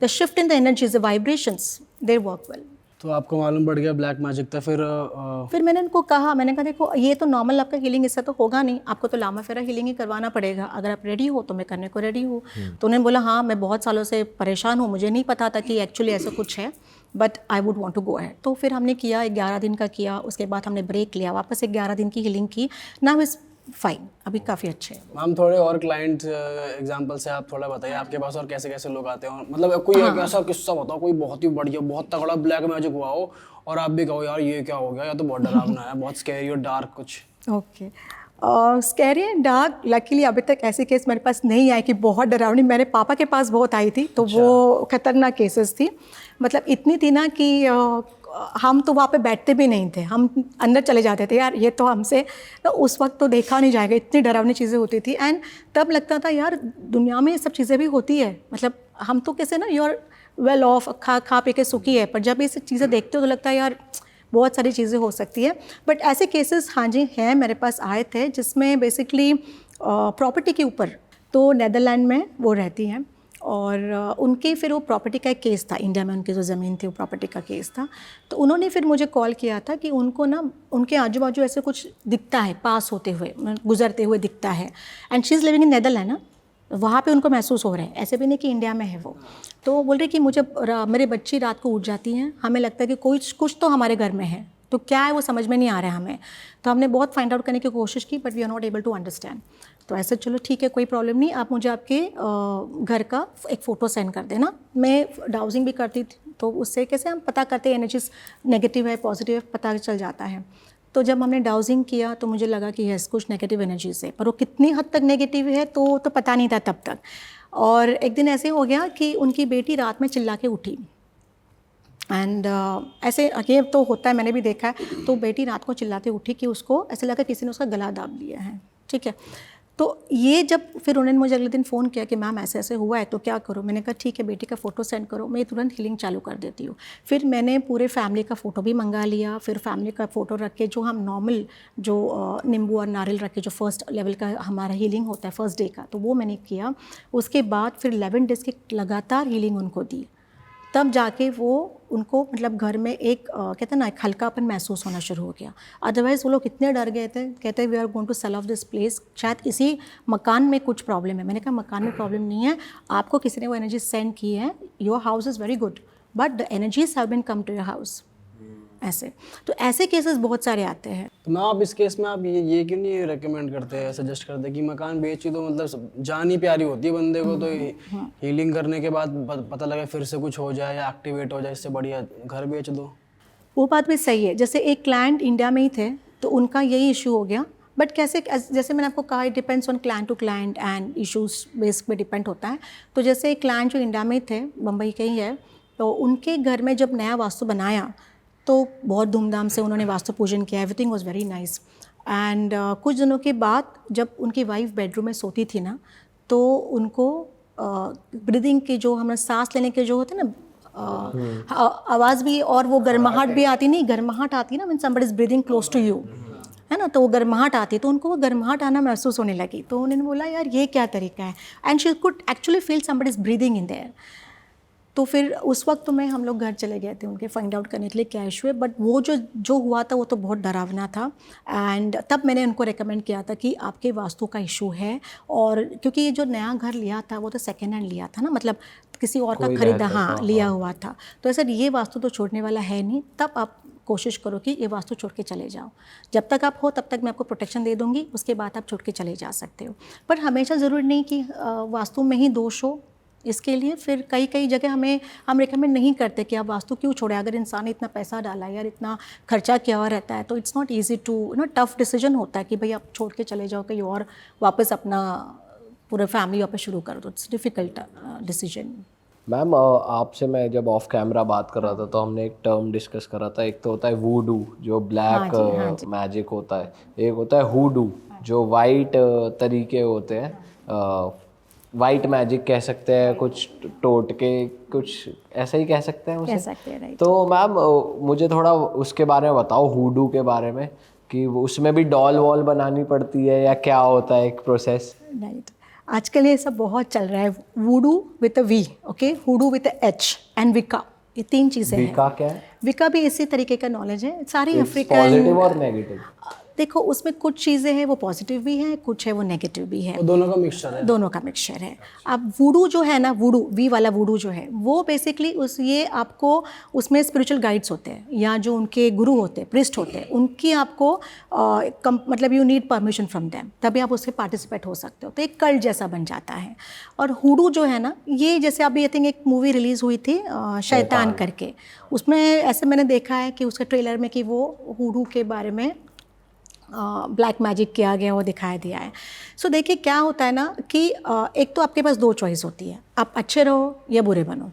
The shift in the energies, the vibrations, they work well.
तो आपको मालूम पड़ गया ब्लैक मैजिक था,
फिर मैंने उनको कहा, मैंने कहा देखो ये तो नॉर्मल आपका हीलिंग इससे तो होगा नहीं, आपको तो लामा फेरा हीलिंग ही करवाना पड़ेगा। अगर आप रेडी हो तो मैं करने को रेडी हूँ। तो उन्होंने बोला हाँ मैं बहुत सालों से परेशान हूँ, मुझे नहीं पता था कि एक्चुअली ऐसा कुछ है, but I would want to go ahead. तो फिर हमने किया, 11 दिन का किया, उसके बाद हमने ब्रेक लिया, वापस 11 दिन की हीलिंग की। नाउ इज फाइन, अभी काफ़ी अच्छे हैं।
मैम थोड़े और क्लाइंट एग्जांपल से आप थोड़ा बताइए आपके पास और कैसे कैसे लोग आते हैं, मतलब कोई एक ऐसा किस्सा बताओ, कोई बहुत ही बढ़िया बहुत तगड़ा ब्लैक मैजिक हुआ हो और आप भी कहो यार ये क्या हो गया, या तो बहुत डरावना है, बहुत स्कैरी और डार्क कुछ।
Okay, scary and dark luckily अभी तक ऐसे केस मेरे पास नहीं आए कि बहुत डरावनी। मेरे पापा के पास बहुत आई थी, तो वो खतरनाक केसेस थी। मतलब इतनी थी ना कि हम तो वहाँ पे बैठते भी नहीं थे, हम अंदर चले जाते थे, यार ये तो हमसे ना उस वक्त तो देखा नहीं जाएगा, इतनी डरावनी चीज़ें होती थी। एंड तब लगता था यार दुनिया में ये सब चीज़ें भी होती है, मतलब हम तो कैसे ना यूर वेल ऑफ, खा पी के सुखी है, पर जब ये सब चीज़ें देखते हो तो लगता है यार बहुत सारी चीज़ें हो सकती है। बट ऐसे केसेस हाँ जी हैं, मेरे पास आए थे जिसमें बेसिकली प्रॉपर्टी के ऊपर, तो नेदरलैंड में वो रहती हैं और उनके फिर वो प्रॉपर्टी का एक केस था, इंडिया में उनकी जो ज़मीन थी वो प्रॉपर्टी का केस था। तो उन्होंने फिर मुझे कॉल किया था कि उनको ना उनके आजू बाजू ऐसे कुछ दिखता है, पास होते हुए गुजरते हुए दिखता है। And she is living in Netherland ना, वहाँ पे उनको महसूस हो रहा है, ऐसे भी नहीं कि इंडिया में है वो। तो वो बोल रही कि मुझे मेरे बच्ची रात को उठ जाती हैं, हमें लगता है कि कुछ तो हमारे घर में है, तो क्या है वो समझ में नहीं आ रहा है हमें। तो हमने बहुत फाइंड आउट करने की कोशिश की, but we are not able to understand. तो ऐसे चलो ठीक है कोई प्रॉब्लम नहीं, आप मुझे आपके घर का एक फ़ोटो सेंड कर देना। मैं डाउजिंग भी करती थी, तो उससे कैसे हम पता करते हैं एनर्जीज नेगेटिव है पॉजिटिव है, पता चल जाता है। तो जब हमने डाउजिंग किया तो मुझे लगा कि यस कुछ नेगेटिव एनर्जीज है, पर वो कितनी हद तक नेगेटिव है तो पता नहीं था तब तक। और एक दिन ऐसे हो गया कि उनकी बेटी रात में चिल्ला के उठी, एंड ऐसे ये तो होता है, मैंने भी देखा है। तो बेटी रात को चिल्लाते उठी कि उसको ऐसा लगा किसी ने उसका गला दाब लिया है, ठीक है। तो ये जब फिर उन्होंने मुझे अगले दिन फ़ोन किया कि मैम ऐसे ऐसे हुआ है तो क्या करो, मैंने कहा ठीक है बेटी का फ़ोटो सेंड करो, मैं तुरंत हीलिंग चालू कर देती हूँ। फिर मैंने पूरे फैमिली का फ़ोटो भी मंगा लिया, फिर फैमिली का फ़ोटो रख के जो हम नॉर्मल जो नींबू और नारियल रख के जो फर्स्ट लेवल का हमारा हीलिंग होता है फर्स्ट डे का, तो वो मैंने किया। उसके बाद फिर 11 डेज़ की लगातार हीलिंग उनको दी, तब जाके वो उनको मतलब घर में एक कहते हैं ना एक हल्कापन महसूस होना शुरू हो गया। अदरवाइज़ वो लोग इतने डर गए थे, कहते we are going to sell off this place, शायद इसी मकान में कुछ प्रॉब्लम है। मैंने कहा मकान में प्रॉब्लम नहीं है, आपको किसी ने वो एनर्जी सेंड की है, your house is very good but the energies have been come to your house. ऐसे तो ऐसे केसेस बहुत सारे आते हैं।
तो मैं आप इस केस में आप ये क्यों नहीं रेकमेंड करते, सजेस्ट करते कि मकान बेची तो मतलब जान ही प्यारी होती है बंदे को, तो हीलिंग करने के बाद पता लगे फिर से कुछ हो जाए या एक्टिवेट हो जाए, इससे बढ़िया घर बेच दो।
वो बात भी सही है। जैसे एक क्लाइंट इंडिया में ही थे तो उनका यही इशू हो गया, बट कैसे जैसे मैंने आपको कहा it depends on client to client and issues base पे डिपेंड होता है। तो जैसे एक क्लाइंट जो इंडिया में थे, बम्बई के ही है, तो उनके घर में जब नया वास्तु बनाया तो बहुत धूमधाम से उन्होंने वास्तु पूजन किया, everything was very nice. And कुछ दिनों के बाद जब उनकी वाइफ बेडरूम में सोती थी ना, तो उनको ब्रीदिंग की जो हमारे सांस लेने के जो होते हैं ना आवाज़ भी और वो गर्माहट भी आती, नहीं गर्माहट आती ना, when somebody is breathing close to you, है ना, तो वो गर्माहट आती, तो उनको वो गर्माहट आना महसूस होने लगी। तो उन्होंने बोला यार ये क्या तरीका है, and she could actually feel somebody is breathing in their. तो फिर उस वक्त तो मैं हम लोग घर चले गए थे उनके फाइंड आउट करने के लिए क्या इशू है, बट वो जो हुआ था वो तो बहुत डरावना था। एंड तब मैंने उनको रेकमेंड किया था कि आपके वास्तु का इशू है, और क्योंकि ये जो नया घर लिया था वो तो सेकेंड हैंड लिया था ना, मतलब किसी और का खरीदा, हाँ लिया हुआ था, तो ऐसा ये वास्तु तो छोड़ने वाला है नहीं। तब आप कोशिश करो कि ये वास्तु छोड़ के चले जाओ, जब तक आप हो तब तक मैं आपको प्रोटेक्शन दे दूंगी, उसके बाद आप छोड़ के चले जा सकते हो। पर हमेशा ज़रूरी नहीं कि वास्तु में ही दोष हो, इसके लिए फिर कई जगह हम रिकमेंड नहीं करते कि आप वास्तु क्यों छोड़े। अगर इंसान ने इतना पैसा डाला है यार, इतना खर्चा किया हुआ रहता है, तो it's not easy too tough decision होता है कि भाई आप छोड़ के चले जाओ कहीं और, वापस अपना पूरा फैमिली वापस शुरू कर दो। It's difficult decision.
मैम आपसे मैं जब ऑफ कैमरा बात कर रहा था तो हमने एक टर्म डिस्कस करा था। एक तो होता है वूडू जो ब्लैक मैजिक होता है, एक होता है हुडू जो वाइट तरीके होते हैं, वाइट मैजिक कह सकते हैं, कुछ टोटके, कुछ ऐसा ही कह सकते हैं उसे।
कह सकते हैं, राइट।
तो मैम मुझे थोड़ा उसके बारे में बताओ, हुडू के बारे में, कि उसमें भी डॉल वॉल बनानी पड़ती है या क्या होता है एक प्रोसेस?
राइट, आजकल ये सब बहुत चल रहा है। Voodoo with a V, okay, hoodoo with a H, and Wicca, ये 3 चीज़ें हैं।
विका क्या है?
विका भी इसी तरीके का नॉलेज है, सारी अफ्रीकन।
पॉजिटिव और नेगेटिव?
देखो उसमें कुछ चीज़ें हैं वो पॉजिटिव भी हैं, कुछ है वो नेगेटिव भी है,
वो दोनों का मिक्सचर है।
दोनों का मिक्सचर है। अब वूडू जो है ना, वूडू वी वाला वूडू जो है वो बेसिकली ये आपको उसमें स्पिरिचुअल गाइड्स होते हैं या जो उनके गुरु होते हैं, प्रिस्ट होते हैं, उनकी आपको मतलब you need permission from them, तभी आप उससे पार्टिसिपेट हो सकते हो, तो एक कल्ट जैसा बन जाता है। और हुडू जो है ना, ये जैसे अभी आई थिंक एक मूवी रिलीज़ हुई थी शैतान करके, उसमें ऐसे मैंने देखा है कि उसके ट्रेलर में कि वो हुडू के बारे में ब्लैक मैजिक किया गया, वो दिखाया दिया है। सो देखिए क्या होता है ना कि एक तो आपके पास 2 चॉइस होती है, आप अच्छे रहो या बुरे बनो।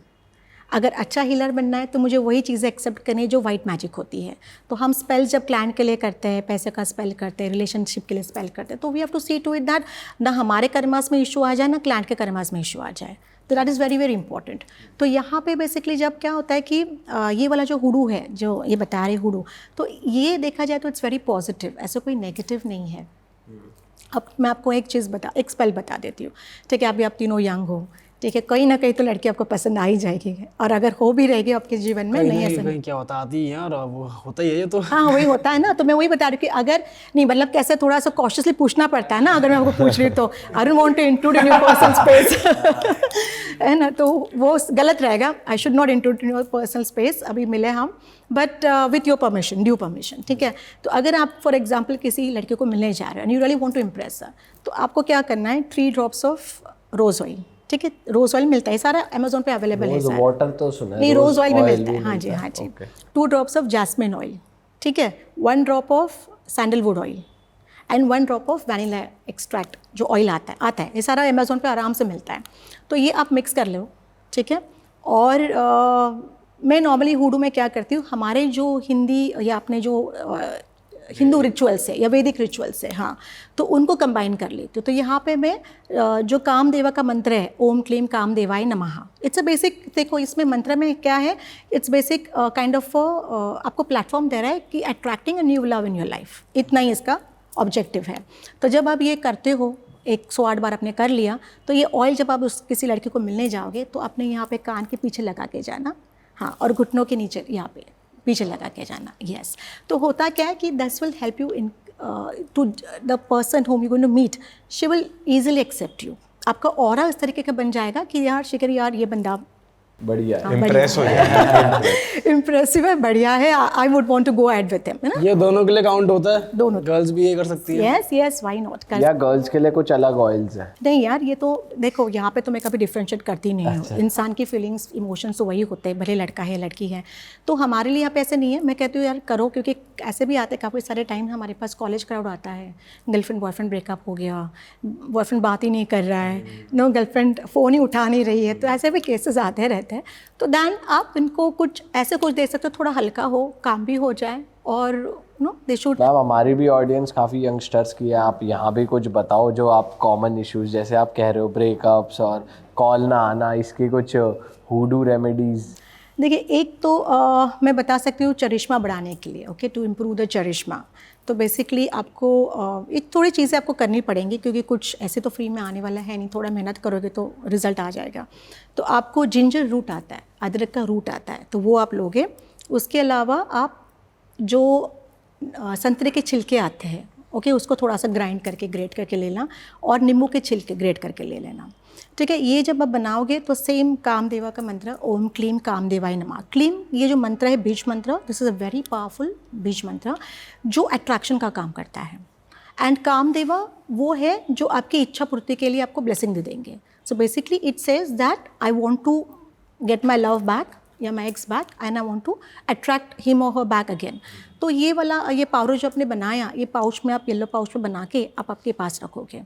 अगर अच्छा हीलर बनना है तो मुझे वही चीज़ें एक्सेप्ट करनी है जो वाइट मैजिक होती है। तो हम स्पेल जब क्लाइंट के लिए करते हैं, पैसे का स्पेल करते हैं, रिलेशनशिप के लिए स्पेल करते हैं, तो we have to see to it that ना हमारे कर्मास में इशू आ जाए, ना क्लाइंट के कर्मास में इशू आ जाए। तो that is very very important. तो यहाँ पे बेसिकली जब क्या होता है कि ये वाला जो हुडू है, जो ये बता रहे हुडू, तो ये देखा जाए तो इट्स वेरी पॉजिटिव, ऐसा कोई नेगेटिव नहीं है। अब मैं आपको एक स्पेल बता देती हूँ, ठीक है? अभी आप तीनों यंग हो, ठीक है, कहीं ना कहीं तो लड़की आपको पसंद आ ही जाएगी, और अगर हो भी रहेगी आपके जीवन में, नहीं ऐसा
कहीं क्या होता आती है यार, वो होता ही है ये तो।
हाँ वही होता है ना, तो मैं वही बता रही हूँ कि अगर नहीं, मतलब कैसे थोड़ा सा कॉशियसली पूछना पड़ता है ना, अगर मैं आपको पूछ रही तो I don't want to intrude in your personal space है ना, तो वो गलत रहेगा। I should not intrude in your personal space, अभी मिले हम, but with your permission, due permission, ठीक है? तो अगर आप फॉर एग्जाम्पल किसी लड़के को मिलने जा रहे हैं and you really want to impress her, तो आपको क्या करना है, 3 ड्रॉप्स ऑफ रोज़ ऑयल, ठीक है? रोज़ ऑयल मिलता है, सारा अमेजोन पे अवेलेबल है। सारा
वाटर तो सुना है,
नहीं, रोज़ ऑयल भी मिलता है, हाँ जी हाँ जी। 2 ड्रॉप्स ऑफ जैस्मिन ऑयल, ठीक है? 1 drop of sandalwood oil and 1 drop of vanilla extract, जो ऑयल आता है, ये सारा अमेजोन पे आराम से मिलता है। तो ये आप मिक्स कर लो, ठीक है? और मैं नॉर्मली हुडू में क्या करती हूँ, हमारे जो हिंदी या अपने जो हिंदू रिचुअल्स है या वैदिक रिचुअल्स है, हाँ, तो उनको कंबाइन कर लेती हूँ। तो यहाँ पे मैं जो कामदेवा का मंत्र है, ओम क्लीम कामदेवाय नमः, इट्स अ बेसिक, देखो इसमें मंत्र में क्या है, इट्स बेसिक काइंड ऑफ आपको प्लेटफॉर्म दे रहा है कि attracting a new love in your life, इतना ही इसका ऑब्जेक्टिव है। तो जब आप ये करते हो, 108 बार आपने कर लिया, तो ये ऑयल जब आप किसी लड़के को मिलने जाओगे तो अपने यहाँ पे कान के पीछे लगा के जाना, हाँ, और घुटनों के नीचे यहाँ पे पीछे लगा के जाना, यस। तो होता क्या है कि this will help you in to the person whom you going to meet, she will easily accept you. आपका ऑरा इस तरीके का बन जाएगा कि यार शिखर, यार ये बंदा
बढ़िया है,
इम्प्रेस हो जाए,
इम्प्रेसिव है, बढ़िया है, I would want to go ahead with him, है ना?
ये दोनों के लिए काउंट होता है?
दोनों,
गर्ल्स भी ये कर सकती है?
Yes yes, why not?
या गर्ल्स के लिए कुछ अलग ऑयल्स है?
नहीं यार, ये तो देखो यहाँ पे तो मैं कभी डिफ्रेंशिएट करती नहीं हूँ। इंसान की फीलिंग्स, इमोशंस तो वही होते हैं, भले लड़का है लड़की है। तो हमारे लिए यहाँ पे ऐसे नहीं है। मैं कहती हूँ यार करो, क्योंकि ऐसे भी आते काफ़ी सारे टाइम हमारे पास कॉलेज क्राउड आता है, गर्लफ्रेंड बॉयफ्रेंड ब्रेकअप हो गया, बॉयफ्रेंड बात ही नहीं कर रहा है, नो गर्लफ्रेंड फ़ोन ही उठा नहीं रही है, तो ऐसे भी केसेस आते रहते हैं। तो दैन आप इनको कुछ ऐसे कुछ दे सकते हो, थोड़ा हल्का हो, काम भी हो जाए, और नो दे शुड।
मैम हमारी भी ऑडियंस काफ़ी यंगस्टर्स की है, आप यहाँ भी कुछ बताओ जो आप कॉमन इश्यूज, जैसे आप कह रहे हो ब्रेकअप्स और कॉल ना आना, इसकी कुछ हुडू रेमेडीज।
देखिए, एक तो मैं बता सकती हूँ चरिश्मा बढ़ाने के लिए, okay, to improve the charisma. तो बेसिकली आपको एक थोड़ी चीज़ें आपको करनी पड़ेंगी, क्योंकि कुछ ऐसे तो फ्री में आने वाला है नहीं, थोड़ा मेहनत करोगे तो रिज़ल्ट आ जाएगा। तो आपको जिंजर रूट आता है, अदरक का रूट आता है, तो वो आप लोगे। उसके अलावा आप जो संतरे के छिलके आते हैं, ओके, उसको थोड़ा सा ग्राइंड करके ग्रेट करके ले लेना, और नींबू के छिलके ग्रेट करके ले लेना। ठीक है, ये जब आप बनाओगे तो सेम कामदेवा का मंत्र, ओम क्लीम कामदेवाय नमः। क्लीम, ये जो मंत्र है बीज मंत्र, this is a very powerful बीज मंत्र जो अट्रैक्शन का काम करता है। एंड कामदेवा वो है जो आपकी इच्छा पूर्ति के लिए आपको ब्लेसिंग दे देंगे। So basically it says that I want to get my love back या my ex back, and I want to attract him और हर बैक अगेन। तो ये वाला ये पाउडर जो आपने बनाया, ये पाउच में आप येलो पाउच में बना के आप आपके पास रखोगे।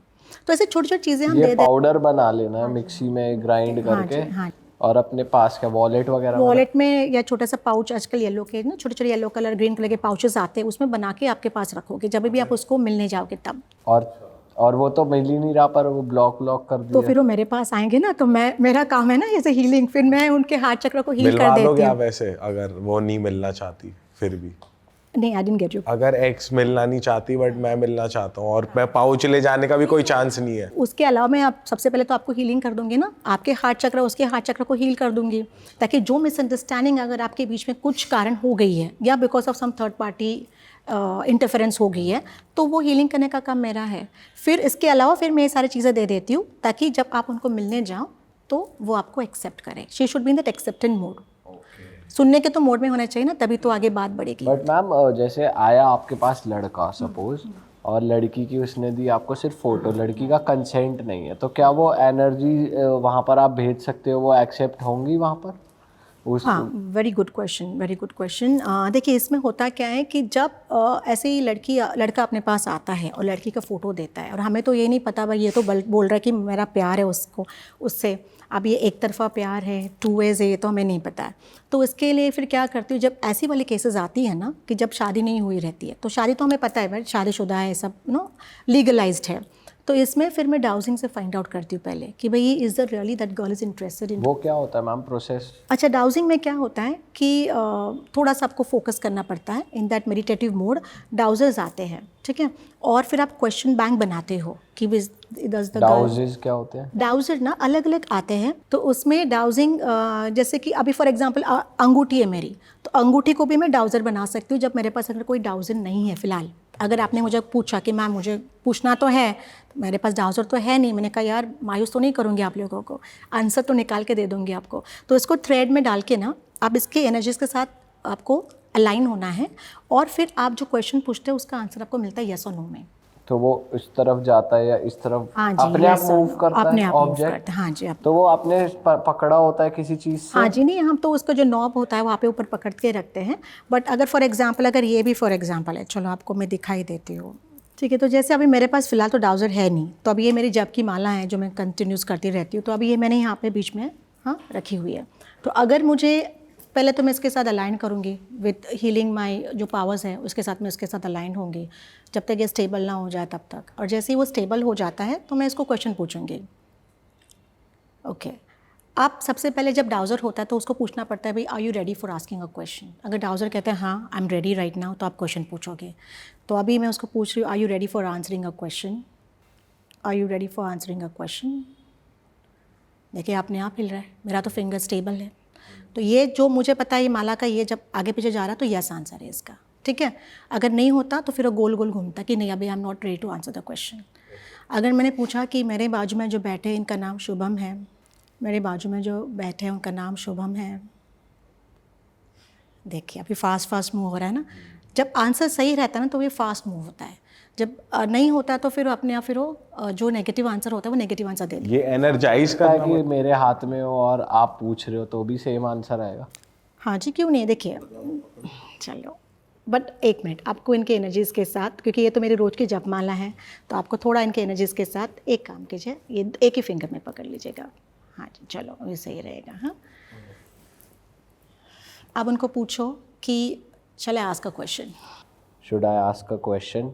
तो ऐसे छोटी छोटी चीज़ें हम
ये
दे दें।
पाउडर बना लेना है मिक्सी में ग्राइंड करके,
हाँ।
और अपने पास का वॉलेट वगैरह
वॉलेट में या छोटा सा पाउच, आजकल येलो के ना छोटे छोटे येलो कलर ग्रीन कलर के पाउचेस आते हैं, उसमें बना के आपके पास रखोगे, जब भी आप उसको मिलने जाओगे तब।
और वो तो मिल ही नहीं रहा, पर वो ब्लॉक कर दिया।
तो फिर वो मेरे पास आएंगे ना, तो मेरा काम है ना जैसे हीलिंग, फिर मैं उनके हार्ट चक्र को हील कर
मिलवा
देती
दोगे
हूँ।
आप ऐसे, अगर वो नहीं मिलना चाहती फिर भी?
नहीं, आई डिडंट गेट यू।
अगर एक्स मिलना नहीं चाहती बट मैं मिलना चाहता हूँ, और मैं पाउच ले जाने का भी कोई चांस नहीं है?
उसके अलावा मैं आप सबसे पहले तो आपको हीलिंग कर दूंगी ना, आपके हार्ट चक्र उसके हार्ट चक्र को हील कर दूंगी, ताकि जो मिसअंडरस्टैंडिंग अगर आपके बीच में कुछ कारण हो गई है या because of some third party interference हो गई है, तो वो हीलिंग करने का काम मेरा है। फिर इसके अलावा फिर मैं ये सारी चीज़ें दे देती हूँ, ताकि जब आप उनको मिलने जाओ तो वो आपको एक्सेप्ट करें। She should be in that acceptant mode. सुनने के तो मोड में होना चाहिए ना, तभी तो आगे बात बढ़ेगी।
बट मैम जैसे आया आपके पास लड़का सपोज, और लड़की की उसने दी आपको सिर्फ फोटो, लड़की का कंसेंट नहीं है, तो क्या वो एनर्जी वहाँ पर आप भेज सकते हो, वो एक्सेप्ट होंगी वहाँ पर?
हाँ, very good question, very good question. देखिए, इसमें होता क्या है कि जब ऐसे ही लड़का अपने पास आता है और लड़की का फ़ोटो देता है, और हमें तो ये नहीं पता भाई, ये तो बोल रहा है कि मेरा प्यार है उससे। अब ये एक तरफ़ा प्यार है, टू वेज है, ये तो हमें नहीं पता है। तो इसके लिए फिर क्या करती हूँ, जब ऐसी वाली केसेस आती है ना कि जब शादी नहीं हुई रहती है, तो शादी तो हमें पता है भाई, शादीशुदा है, सब लीगलाइज्ड है, तो इसमें फिर मैं डाउजिंग से फाइंड आउट करती हूँ पहले कि भाई is the really that girl is interested in.
वो क्या होता है मैम प्रोसेस?
अच्छा, डाउजिंग में क्या होता है कि थोड़ा सा आपको फोकस करना पड़ता है, इन दैट मेडिटेटिव मोड डाउजर्स आते हैं, ठीक है, और फिर आप क्वेश्चन बैंक बनाते हो कि
डाउजेस क्या होते हैं?
डाउजर ना अलग अलग आते हैं, तो उसमें डाउजिंग जैसे कि अभी फॉर एग्जांपल अंगूठी है मेरी, तो अंगूठी को भी मैं डाउजर बना सकती हूँ जब मेरे पास अगर कोई डाउजर नहीं है फ़िलहाल। अगर आपने मुझे पूछा कि मैम मुझे पूछना तो है, तो मेरे पास डाउजर तो है नहीं, मैंने कहा यार मायूस तो नहीं करूँगी आप लोगों को, आंसर तो निकाल के दे दूँगी आपको। तो इसको थ्रेड में डाल के ना आप इसके एनर्जीज के साथ आपको अलाइन होना है, और फिर आप जो क्वेश्चन पूछते हो उसका आंसर आपको मिलता है यस और नो में।
तो वो इस तरफ जाता है या इस तरफ?
हाँ जी,
अपने आप
yes,
मूव करता
अपने
है
आप move
ऑब्जेक्ट?
करता है, हाँ जी।
तो वो आपने पकड़ा होता है किसी चीज़ से?
हाँ जी, नहीं, हम तो उसका जो नॉब होता है वहाँ पे ऊपर पकड़ के रखते हैं। बट अगर फॉर एग्जांपल, अगर ये भी फॉर एग्जांपल है, चलो आपको मैं दिखाई देती हूँ, ठीक है। तो जैसे अभी मेरे पास फ़िलहाल तो डाउजर है नहीं, तो अभी ये मेरी जप की माला है जो मैं कंटिन्यूस करती रहती हूँ, तो अभी ये मैंने यहाँ पे बीच में रखी हुई है। तो अगर मुझे पहले तो मैं इसके साथ अलाइन करूँगी विद हीलिंग माई जो पावर्स है, उसके साथ मैं उसके साथ अलाइन होंगी जब तक ये स्टेबल ना हो जाए तब तक, और जैसे ही वो स्टेबल हो जाता है तो मैं इसको क्वेश्चन पूछूंगी। ओके, आप सबसे पहले जब डाउजर होता है तो उसको पूछना पड़ता है भाई are you ready for asking a question. अगर डाउजर कहते हैं हाँ I am ready right now, तो आप क्वेश्चन पूछोगे। तो अभी मैं उसको पूछ रही हूँ, are you ready for answering a question, are you ready for answering a question. देखिए अपने आप हिल रहा है, मेरा तो फिंगर स्टेबल है। तो ये जो मुझे पता है ये माला का, ये जब आगे पीछे जा रहा है तो यस आंसर है इसका, ठीक है। अगर नहीं होता तो फिर वो गोल गोल घूमता कि नहीं अभी I am not ready to answer the question. अगर मैंने पूछा कि मेरे बाजू में जो बैठे हैं इनका नाम शुभम है, मेरे बाजू में जो बैठे हैं उनका नाम शुभम है, देखिए अभी फास्ट मूव हो रहा है ना। जब आंसर सही रहता है ना तो ये फास्ट मूव होता है, जब नहीं होता तो फिर अपने आप फिर वो जो नेगेटिव आंसर होता है वो नेगेटिव आंसर दे देता है।
ये एनर्जाइज
क्या है
करना
कि मेरे हाथ में हो और आप पूछ रहे हो तो भी सेम आंसर आएगा?
हाँ जी, क्यों नहीं। देखिए चलो, बट एक मिनट, आपको इनके एनर्जीज़ के साथ, क्योंकि ये तो मेरी रोज़ की जपमाला है, तो आपको थोड़ा इनके एनर्जीज़ के साथ एक काम कीजिए, ये एक ही फिंगर में पकड़ लीजिएगा। हाँ जी, चलो ये सही रहेगा। हाँ, अब उनको पूछो कि चले ask a question.
Should I ask a question?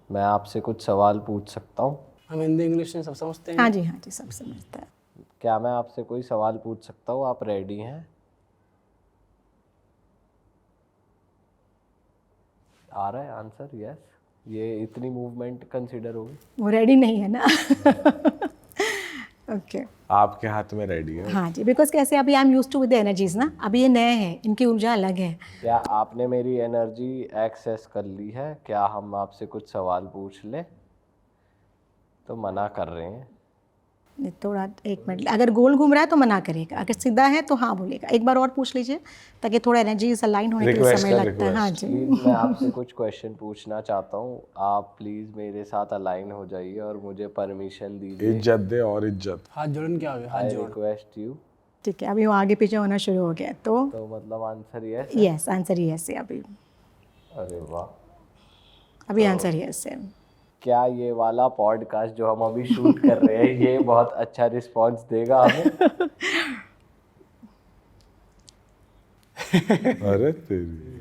मैं आपसे कुछ सवाल पूछ सकता हूँ?
हम हिंदी इंग्लिश में सब समझते हैं।
हाँ जी, हाँ जी, सब समझता है।
क्या मैं आपसे कोई सवाल पूछ सकता हूँ? आप रेडी हैं? आ रहा है आंसर? यस। ये इतनी मूवमेंट कंसिडर होगी?
वो रेडी नहीं है ना। ओके
आपके हाथ में रेडी है।
हाँ जी, बिकॉज कैसे अभी I am use to with the energies ना, अभी ये नए हैं, इनकी ऊर्जा अलग है।
क्या आपने मेरी एनर्जी एक्सेस कर ली है? क्या हम आपसे कुछ सवाल पूछ लें? तो मना कर रहे हैं।
नहीं, थोड़ा 1 मिनट, अगर गोल घूम रहा है तो मना करेगा, अगर सीधा है तो हाँ बोलेगा। एक बार और पूछ लीजिए ताकि थोड़ा एनर्जीज अलाइन होने के लिए
Request
समय
का
लगता है। हाँ जी।
प्लीज मैं आपसे कुछ क्वेश्चन पूछना चाहता हूँ, आप प्लीज मेरे साथ अलाइन हो जाइए और मुझे परमिशन दीजिए।
इज्जत दे और इज्जत।
हाथ जोड़न क्या हो गया? हाथ
आई
जोड़।
Request you.
ठीक है, अभी वो आगे पीछे होना शुरू हो गया तो
तो मतलब answer yes?
Yes, answer yes है अभी।
अरे वाह।
अभी आंसर यस है।
क्या ये वाला पॉडकास्ट जो हम अभी शूट कर रहे हैं ये बहुत अच्छा रिस्पांस देगा हमें?
अरे तेरी।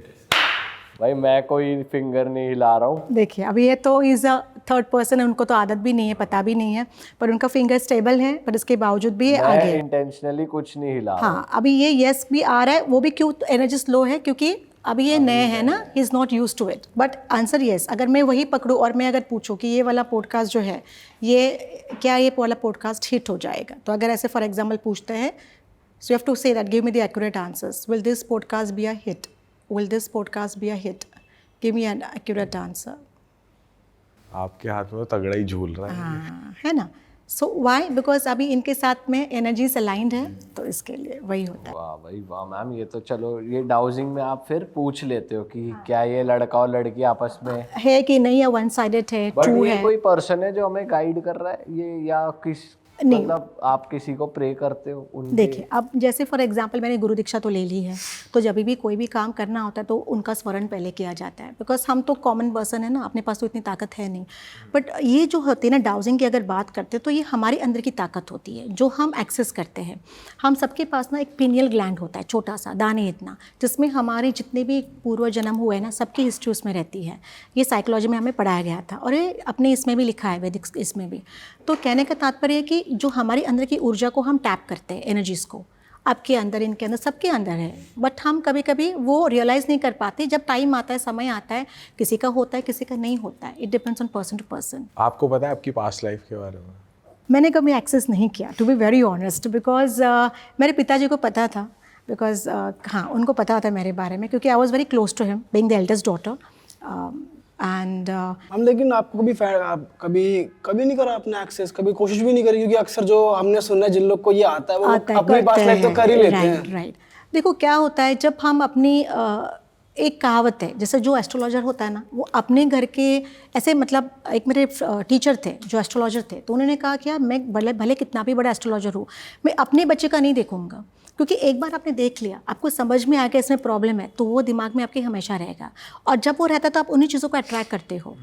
भाई मैं कोई फिंगर नहीं हिला रहा हूँ।
देखिए अभी ये तो इज़ अ थर्ड पर्सन है, उनको तो आदत भी नहीं है, पता भी नहीं है, पर उनका फिंगर स्टेबल है, पर इसके बावजूद भी ये आगे
मैं
है।
इंटेंशनली कुछ नहीं हिला रहा हूँ।
हाँ, अभी ये यस भी आ रहा है, वो भी क्यों एनर्जी स्लो है, क्योंकि अभी ये नए हैं ना, he is not use to it. But answer yes. अगर मैं वही पकड़ूँ और मैं अगर पूछूँ कि ये वाला पॉडकास्ट जो है ये क्या ये वाला पॉडकास्ट हिट हो जाएगा, तो अगर ऐसे फॉर एग्जाम्पल पूछते हैं, so you have to say that, give me the accurate answers. Will this podcast be a hit? Will this podcast be a hit? Give me an accurate answer.
आपके हाथ में तो तगड़ा ही झूल रहा है।
हाँ, है ना। सो वाई? बिकॉज अभी इनके साथ में एनर्जीज अलाइंड है, तो इसके लिए वही होता है।
वाह भाई वाह मैम, ये तो चलो ये डाउजिंग में आप फिर पूछ लेते हो कि क्या ये लड़का और लड़की आपस में
है कि नहीं, या वन साइडेड है,
बट
ट्रू
ये
है।
कोई पर्सन है जो हमें गाइड कर रहा है ये, या किस
नहीं।
मतलब आप किसी को प्रे करते हो उनके?
देखिए अब जैसे फॉर एग्जांपल मैंने गुरु दीक्षा तो ले ली है, तो जब भी कोई भी काम करना होता है तो उनका स्मरण पहले किया जाता है, बिकॉज हम तो कॉमन पर्सन है ना, अपने पास तो इतनी ताकत है नहीं। बट ये जो होती है ना डाउजिंग की अगर बात करते हैं, तो ये हमारे अंदर की ताकत होती है जो हम एक्सेस करते हैं। हम सबके पास ना एक पीनियल ग्लैंड होता है, छोटा सा दाने इतना, जिसमें हमारे जितने भी पूर्व जन्म हुए ना सबकी हिस्ट्री उसमें रहती है। ये साइकोलॉजी में हमें पढ़ाया गया था और ये अपने इसमें भी लिखा है, वैदिक इसमें भी। तो कहने का तात्पर्य है कि जो हमारे अंदर की ऊर्जा को हम टैप करते हैं, एनर्जीज़ को, आपके अंदर, इनके अंदर, सबके अंदर है, बट हम कभी कभी वो रियलाइज़ नहीं कर पाते। जब टाइम आता है, समय आता है, किसी का होता है, किसी का नहीं होता है। It depends on person to person.
आपको पता है आपकी पास्ट लाइफ के बारे में?
मैंने कभी एक्सेस नहीं किया, to be very honest, because मेरे पिताजी को पता था, बिकॉज हाँ उनको पता था मेरे बारे में, क्योंकि I was very close to him being the eldest daughter. And
हम लेकिन आपको कभी आप कभी नहीं करा आपने एक्सेस, कभी कोशिश भी नहीं करी? क्योंकि अक्सर जो हमने सुना है जिन लोग को ये आता है वो अपनी पास्ट लाइफ तो कर ही लेते हैं।
राइट। देखो क्या होता है, जब हम अपनी एक कहावत है, जैसे जो एस्ट्रोलॉजर होता है ना, वो अपने घर के ऐसे, मतलब एक मेरे टीचर थे जो एस्ट्रोलॉजर थे, तो उन्होंने कहा कि यार मैं भले कितना भी बड़ा एस्ट्रोलॉजर हूँ, मैं अपने बच्चे का नहीं देखूंगा, क्योंकि एक बार आपने देख लिया, आपको समझ में आ गया इसमें प्रॉब्लम है, तो वो दिमाग में आपके हमेशा रहेगा, और जब वो रहता है तो आप उन्हीं चीज़ों को अट्रैक्ट करते हो।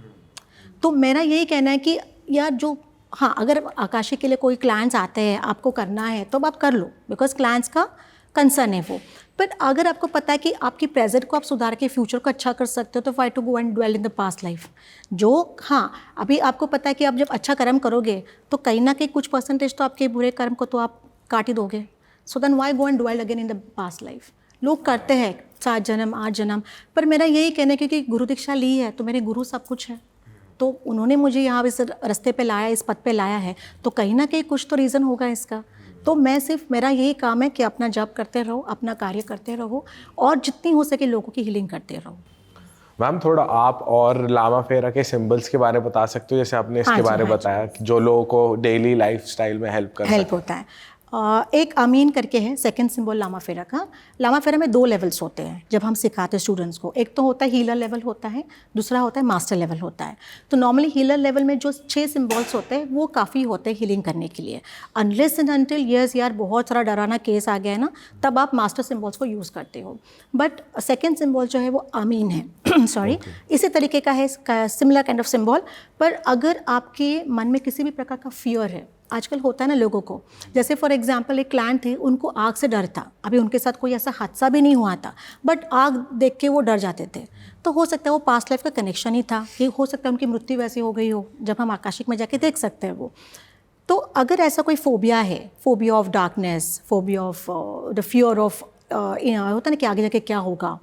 तो मेरा यही कहना है कि यार जो, हाँ अगर आकाशी के लिए कोई क्लाइंट्स आते हैं, आपको करना है तो आप कर लो, बिकॉज क्लाइंट्स का कंसर्न है वो। बट अगर आपको पता है कि आपकी प्रेजेंट को आप सुधार के फ्यूचर को अच्छा कर सकते हो, तो why to go and dwell in the past life. जो हाँ अभी आपको पता है कि आप जब अच्छा कर्म करोगे तो कहीं ना कहीं कुछ परसेंटेज तो आपके बुरे कर्म को तो आप काट ही दोगे। So then why go and dwell again in the past life. लोग करते हैं 7 जन्म 8 जन्म, पर मेरा यही कहना है क्योंकि गुरु दीक्षा ली है तो मेरे गुरु सब कुछ है, तो उन्होंने मुझे यहाँ इस रास्ते पे लाया, इस पद पे लाया है, तो कहीं ना कहीं कुछ तो रीज़न होगा इसका। तो मैं सिर्फ, मेरा यही काम है कि अपना जप करते रहो, अपना कार्य करते रहो, और जितनी हो सके लोगों की हीलिंग करते रहो।
मैम थोड़ा आप और लामा फेरा के सिंबल्स के बारे में बता सकते हो, जैसे आपने इसके बारे में बताया कि जो लोगों को डेली लाइफस्टाइल में हेल्प
होता है। एक अमीन करके है सेकंड सिंबल लामा फेरा का। लामा फेरा में 2 लेवल्स होते हैं जब हम सिखाते हैं स्टूडेंट्स को। एक तो होता है हीलर लेवल होता है, दूसरा होता है मास्टर लेवल होता है। तो नॉर्मली हीलर लेवल में जो 6 सिंबल्स होते हैं वो काफ़ी होते हैं हीलिंग करने के लिए, अनलेस एंड अनटिल यस यार बहुत सारा डराना केस आ गया है ना, तब आप मास्टर सिंबल्स को यूज़ करते हो। बट सेकेंड सिंबल जो है वो अमीन है सॉरी इसी तरीके का है, सिमिलर काइंड ऑफ सिंबल। पर अगर आपके मन में किसी भी प्रकार का फियर है, आजकल होता है ना लोगों को, जैसे फॉर एग्जांपल एक क्लाइंट थे, उनको आग से डर था, अभी उनके साथ कोई ऐसा हादसा भी नहीं हुआ था, बट आग देख के वो डर जाते थे। तो हो सकता है वो पास्ट लाइफ का कनेक्शन ही था, कि हो सकता है उनकी मृत्यु वैसी हो गई हो, जब हम आकाशिक में जाके देख सकते हैं वो। तो अगर ऐसा कोई फोबिया है, phobia of darkness, phobia of the fear of होता है ना कि आगे जाके क्या होगा,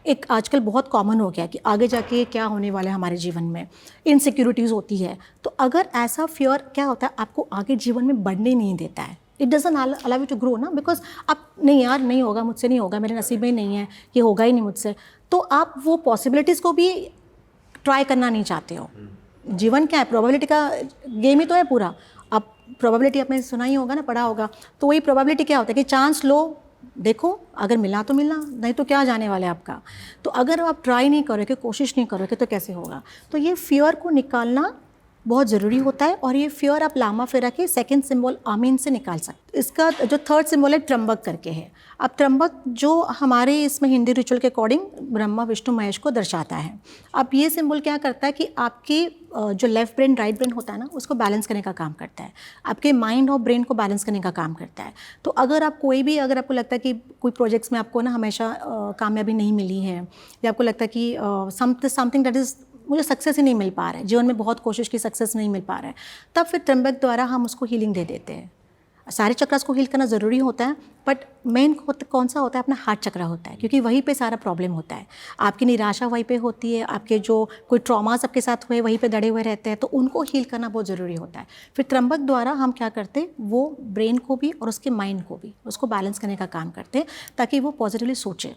एक आजकल बहुत कॉमन हो गया कि आगे जाके क्या होने वाला है हमारे जीवन में, इनसिक्योरिटीज़ होती है। तो अगर ऐसा फियर क्या होता है, आपको आगे जीवन में बढ़ने नहीं देता है। It doesn't allow you to grow ना, बिकॉज आप नहीं यार नहीं होगा, मुझसे नहीं होगा, मेरे नसीब में नहीं है, ये होगा ही नहीं मुझसे, तो आप वो पॉसिबिलिटीज़ को भी ट्राई करना नहीं चाहते हो। जीवन क्या है, प्रोबेबिलिटी का गेम ही तो है पूरा। अब प्रोबेबिलिटी आपने सुना ही होगा ना, पढ़ा होगा, तो वही प्रोबेबिलिटी क्या होता है कि चांस लो, देखो अगर मिला तो मिला, नहीं तो क्या जाने वाला है आपका। तो अगर आप ट्राई नहीं करोगे, कोशिश नहीं करोगे, तो कैसे होगा। तो ये फियर को निकालना बहुत ज़रूरी होता है, और ये फियर आप लामा फेरा के सेकंड सिंबल आमीन से निकाल सकते। इसका जो थर्ड सिंबल है ट्रम्बक करके है। अब ट्रम्बक जो हमारे इसमें हिंदी रिचुअल के अकॉर्डिंग ब्रह्मा विष्णु महेश को दर्शाता है। अब ये सिंबल क्या करता है कि आपके जो लेफ्ट ब्रेन राइट ब्रेन होता है ना, उसको बैलेंस करने का काम करता है, आपके माइंड और ब्रेन को बैलेंस करने का काम करता है। तो अगर आप कोई भी, अगर आपको लगता है कि कोई प्रोजेक्ट्स में आपको ना हमेशा कामयाबी नहीं मिली है, या आपको लगता है कि समथिंग दैट इज़ मुझे सक्सेस ही नहीं मिल पा रहा है, जीवन में बहुत कोशिश की सक्सेस नहीं मिल पा रहा है, तब फिर त्र्यंबक द्वारा हम उसको हीलिंग दे देते हैं। सारे चक्रास को हील करना ज़रूरी होता है, बट मेन कौन सा होता है, अपना हार्ट चक्रा होता है, क्योंकि वहीं पे सारा प्रॉब्लम होता है। आपकी निराशा वहीं पे होती है, आपके जो कोई ट्रॉमास आपके साथ हुए वहीं पे दड़े हुए रहते हैं, तो उनको हील करना बहुत ज़रूरी होता है। फिर त्र्यंबक द्वारा हम क्या करते हैं, वो ब्रेन को भी और उसके माइंड को भी, उसको बैलेंस करने का काम करते हैं, ताकि वो पॉजिटिवली सोचे।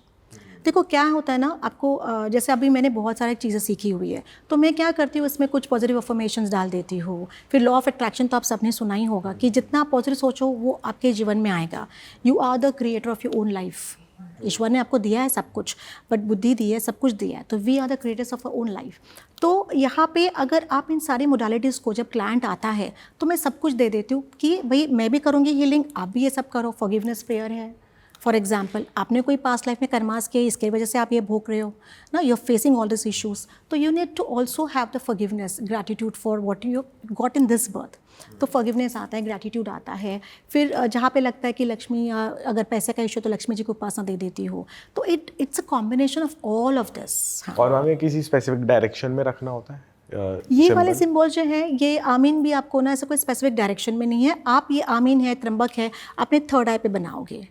देखो क्या होता है ना, आपको जैसे अभी मैंने बहुत सारी चीज़ें सीखी हुई है, तो मैं क्या करती हूँ, इसमें कुछ पॉजिटिव अफर्मेशंस डाल देती हूँ। फिर लॉ ऑफ अट्रैक्शन तो आप सबने सुना ही होगा कि जितना आप पॉजिटिव सोचो वो आपके जीवन में आएगा। You are the creator of your own life. ईश्वर ने आपको दिया है सब कुछ, बट बुद्धि दी है, सब कुछ दिया है, तो we are the creators of our own life. तो यहाँ पे अगर आप इन सारी मोडालिटीज़ को, जब क्लाइंट आता है तो मैं सब कुछ दे देती हूँ कि भाई मैं भी करूँगी हीलिंग, आप भी ये सब करो। फॉरगिवनेस प्रेयर है, फॉर एग्जाम्पल आपने कोई पास्ट लाइफ में कर्मास किए, इसके वजह से आप ये भोग रहे हो ना, you are facing all this issues, तो you need to also have the forgiveness, gratitude for what you got in this birth. तो फॉरगिवनेस आता है, ग्रैटिट्यूड आता है। फिर जहाँ पे लगता है कि लक्ष्मी, अगर पैसे का इशू तो लक्ष्मी जी को उपासना दे देती हो। तो it's a combination of all of this.
और हमें किसी स्पेसिफिक डायरेक्शन में रखना होता है
ये वाले सिंबल जो है, ये आमीन भी आपको ना ऐसा कोई स्पेसिफिक डायरेक्शन में नहीं है। आप ये आमीन है, त्र्यंबक है, अपने थर्ड आई पे बनाओगे,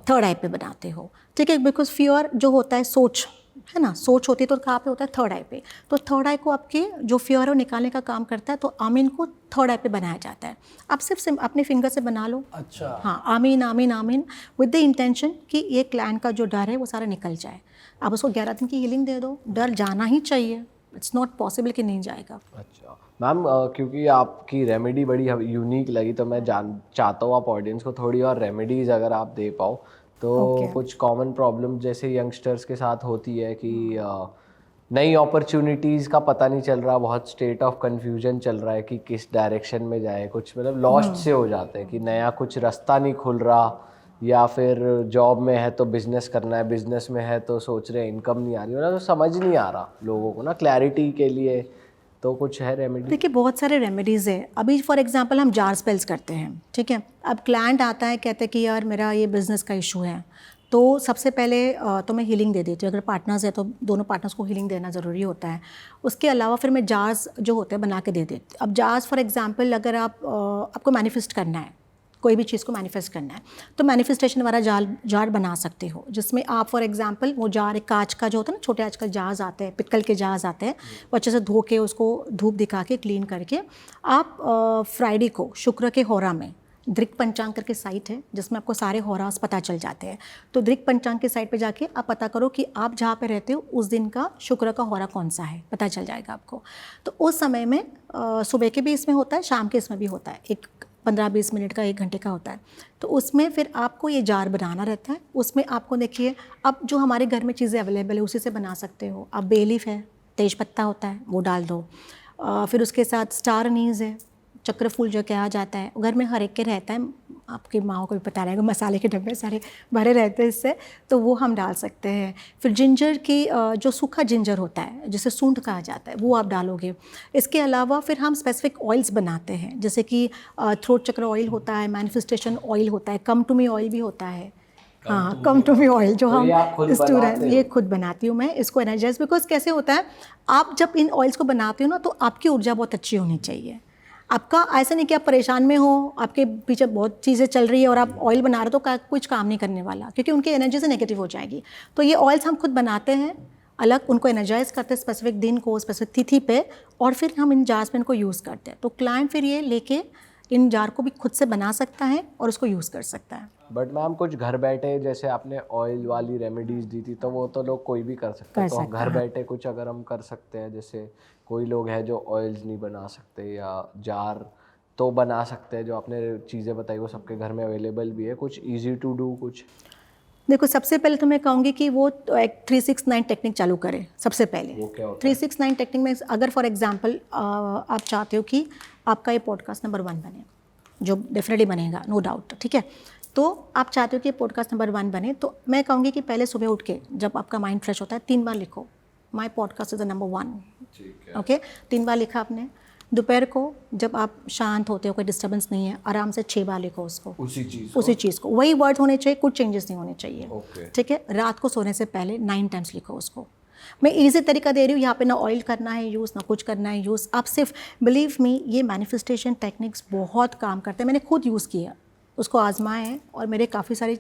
थर्ड आई पे बनाते हो, ठीक है। बिकॉज फियर जो होता है, सोच है ना, सोच होती है, तो कहाँ पे होता है, थर्ड आई पे। तो थर्ड आई को आपके जो फियर है वो निकालने का काम करता है, तो आमीन को थर्ड आई पे बनाया जाता है। आप सिर्फ अपने फिंगर से बना लो।
अच्छा।
हाँ, आमीन आमीन आमीन, विद द इंटेंशन कि ये क्लाइंट का जो डर है वो सारा निकल जाए। आप उसको 11 दिन की हीलिंग दे दो, डर जाना ही चाहिए, इट्स नॉट पॉसिबल कि नहीं जाएगा।
अच्छा मैम, क्योंकि आपकी रेमेडी बड़ी यूनिक लगी, तो मैं चाहता हूँ आप ऑडियंस को थोड़ी और रेमेडीज़ अगर आप दे पाओ तो। कुछ कॉमन प्रॉब्लम जैसे यंगस्टर्स के साथ होती है कि नई अपॉर्चुनिटीज़ का पता नहीं चल रहा, बहुत स्टेट ऑफ कन्फ्यूजन चल रहा है कि किस डायरेक्शन में जाए, कुछ मतलब लॉस्ट से हो जाते हैं कि नया कुछ रास्ता नहीं खुल रहा, या फिर जॉब में है तो बिज़नेस करना है, बिज़नेस में है तो सोच रहे हैं इनकम नहीं आ रही, मतलब तो समझ नहीं आ रहा लोगों को ना क्लैरिटी के लिए, तो कुछ है रेमेडी?
देखिए बहुत सारे रेमेडीज़ है। अभी फॉर एग्जांपल हम जार स्पेल्स करते हैं, ठीक है। अब क्लाइंट आता है, कहते हैं कि यार मेरा ये बिज़नेस का इशू है, तो सबसे पहले तो मैं हीलिंग दे देती हूँ। अगर पार्टनर्स है तो दोनों पार्टनर्स को हीलिंग देना ज़रूरी होता है। उसके अलावा फिर मैं जार्स जो होते हैं बना के दे देती। अब जार्स फॉर एग्जांपल अगर आपको मैनिफेस्ट करना है, कोई भी चीज़ को मैनिफेस्ट करना है, तो मैनिफेस्टेशन वाला जार बना सकते हो, जिसमें आप फॉर एग्जांपल वो जार एक कांच का जो होता है ना, छोटे आजकल जार्स आते हैं, पित्तल के जार्स आते हैं, वो अच्छे से धो के उसको धूप दिखा के क्लीन करके आप फ्राइडे को शुक्र के होरा में, दृक पंचांग करके साइट है जिसमें आपको सारे होरास पता चल जाते हैं, तो दृक पंचांग के साइट पे जाके आप पता करो कि आप जहाँ पे रहते हो उस दिन का शुक्र का होरा कौन सा है, पता चल जाएगा आपको। तो उस समय में सुबह के भी इसमें होता है, शाम के इसमें भी होता है, एक 15-20 मिनट का, 1 घंटे का होता है। तो उसमें फिर आपको ये जार बनाना रहता है। उसमें आपको देखिए, अब जो हमारे घर में चीज़ें अवेलेबल है उसी से बना सकते हो। अब बे लीफ है, तेज पत्ता होता है, वो डाल दो। फिर उसके साथ स्टार अनीस है, चक्र फूल जो कहा जाता है, घर में हर एक के रहता है, आपकी माओ को भी पता रहेगा, मसाले के डब्बे सारे भरे रहते हैं इससे, तो वो हम डाल सकते हैं। फिर जिंजर की जो सूखा जिंजर होता है जिसे सूंठ कहा जाता है, वो आप डालोगे। इसके अलावा फिर हम स्पेसिफिक ऑयल्स बनाते हैं, जैसे कि थ्रोट चक्र ऑयल होता है, मैनिफेस्टेशन ऑयल होता है, कम टू मी ऑयल भी होता है। हाँ, कम टू मी ऑयल जो हम स्टूडेंट, ये खुद बनाती हूँ मैं इसको एनर्जाइज। बिकॉज कैसे होता है, आप जब इन ऑयल्स को बनाते हो ना, तो आपकी ऊर्जा बहुत अच्छी होनी चाहिए। आपका ऐसा नहीं कि आप परेशान में हो, आपके पीछे बहुत चीज़ें चल रही है और आप ऑयल बना रहे हो तो कुछ काम नहीं करने वाला, क्योंकि उनकी एनर्जी से नेगेटिव हो जाएगी। तो ये ऑयल्स हम खुद बनाते हैं अलग, उनको एनर्जाइज करते हैं स्पेसिफिक दिन को, स्पेसिफिक तिथि पे, और फिर हम इन जार्स में इनको यूज़ करते हैं। तो क्लाइंट फिर ये लेके इन जार को भी खुद से बना सकता है और उसको यूज़ कर सकता है।
बट मैम कुछ घर बैठे, जैसे आपने ऑयल वाली रेमेडीज दी थी, तो वो तो लोग कोई भी कर सकते हैं, तो घर बैठे कुछ अगर हम कर सकते हैं, जैसे कोई लोग हैं जो ऑयल्स नहीं बना सकते या जार तो बना सकते हैं, जो आपने चीज़ें बताई वो सबके घर में अवेलेबल भी है, कुछ इजी टू डू कुछ?
देखो, सबसे पहले तो मैं कहूँगी कि वो एक 369 टेक्निक चालू करें सबसे पहले।
वो क्या होता है?
369 टेक्निक में अगर फॉर एग्जांपल आप चाहते हो कि आपका ये पॉडकास्ट नंबर 1 बने, जो डेफिनेटली बनेगा, नो डाउट, ठीक है, तो आप चाहते हो कि पॉडकास्ट नंबर 1 बने, तो मैं कहूँगी कि पहले सुबह उठ के जब आपका माइंड फ्रेश होता है 3 बार लिखो, my podcast is the number 1। Okay, 3 बार लिखा आपने। दोपहर को जब आप शांत होते हो, कोई डिस्टर्बेंस नहीं है, आराम से 6 बार लिखो उसको, उसी चीज़ को, वही वर्ड होने चाहिए, कुछ चेंजेस नहीं होने चाहिए, ठीक है। रात को सोने से पहले 9 टाइम्स लिखो उसको। मैं ईजी तरीका दे रही हूँ, यहाँ पे ना ऑयल करना है यूज़, ना कुछ करना है यूज़, आप सिर्फ बिलीव मी, ये मैनिफेस्टेशन टेक्निक्स बहुत काम करते हैं। मैंने खुद यूज़ किया, उसको आजमाया है, और मेरे काफ़ी सारे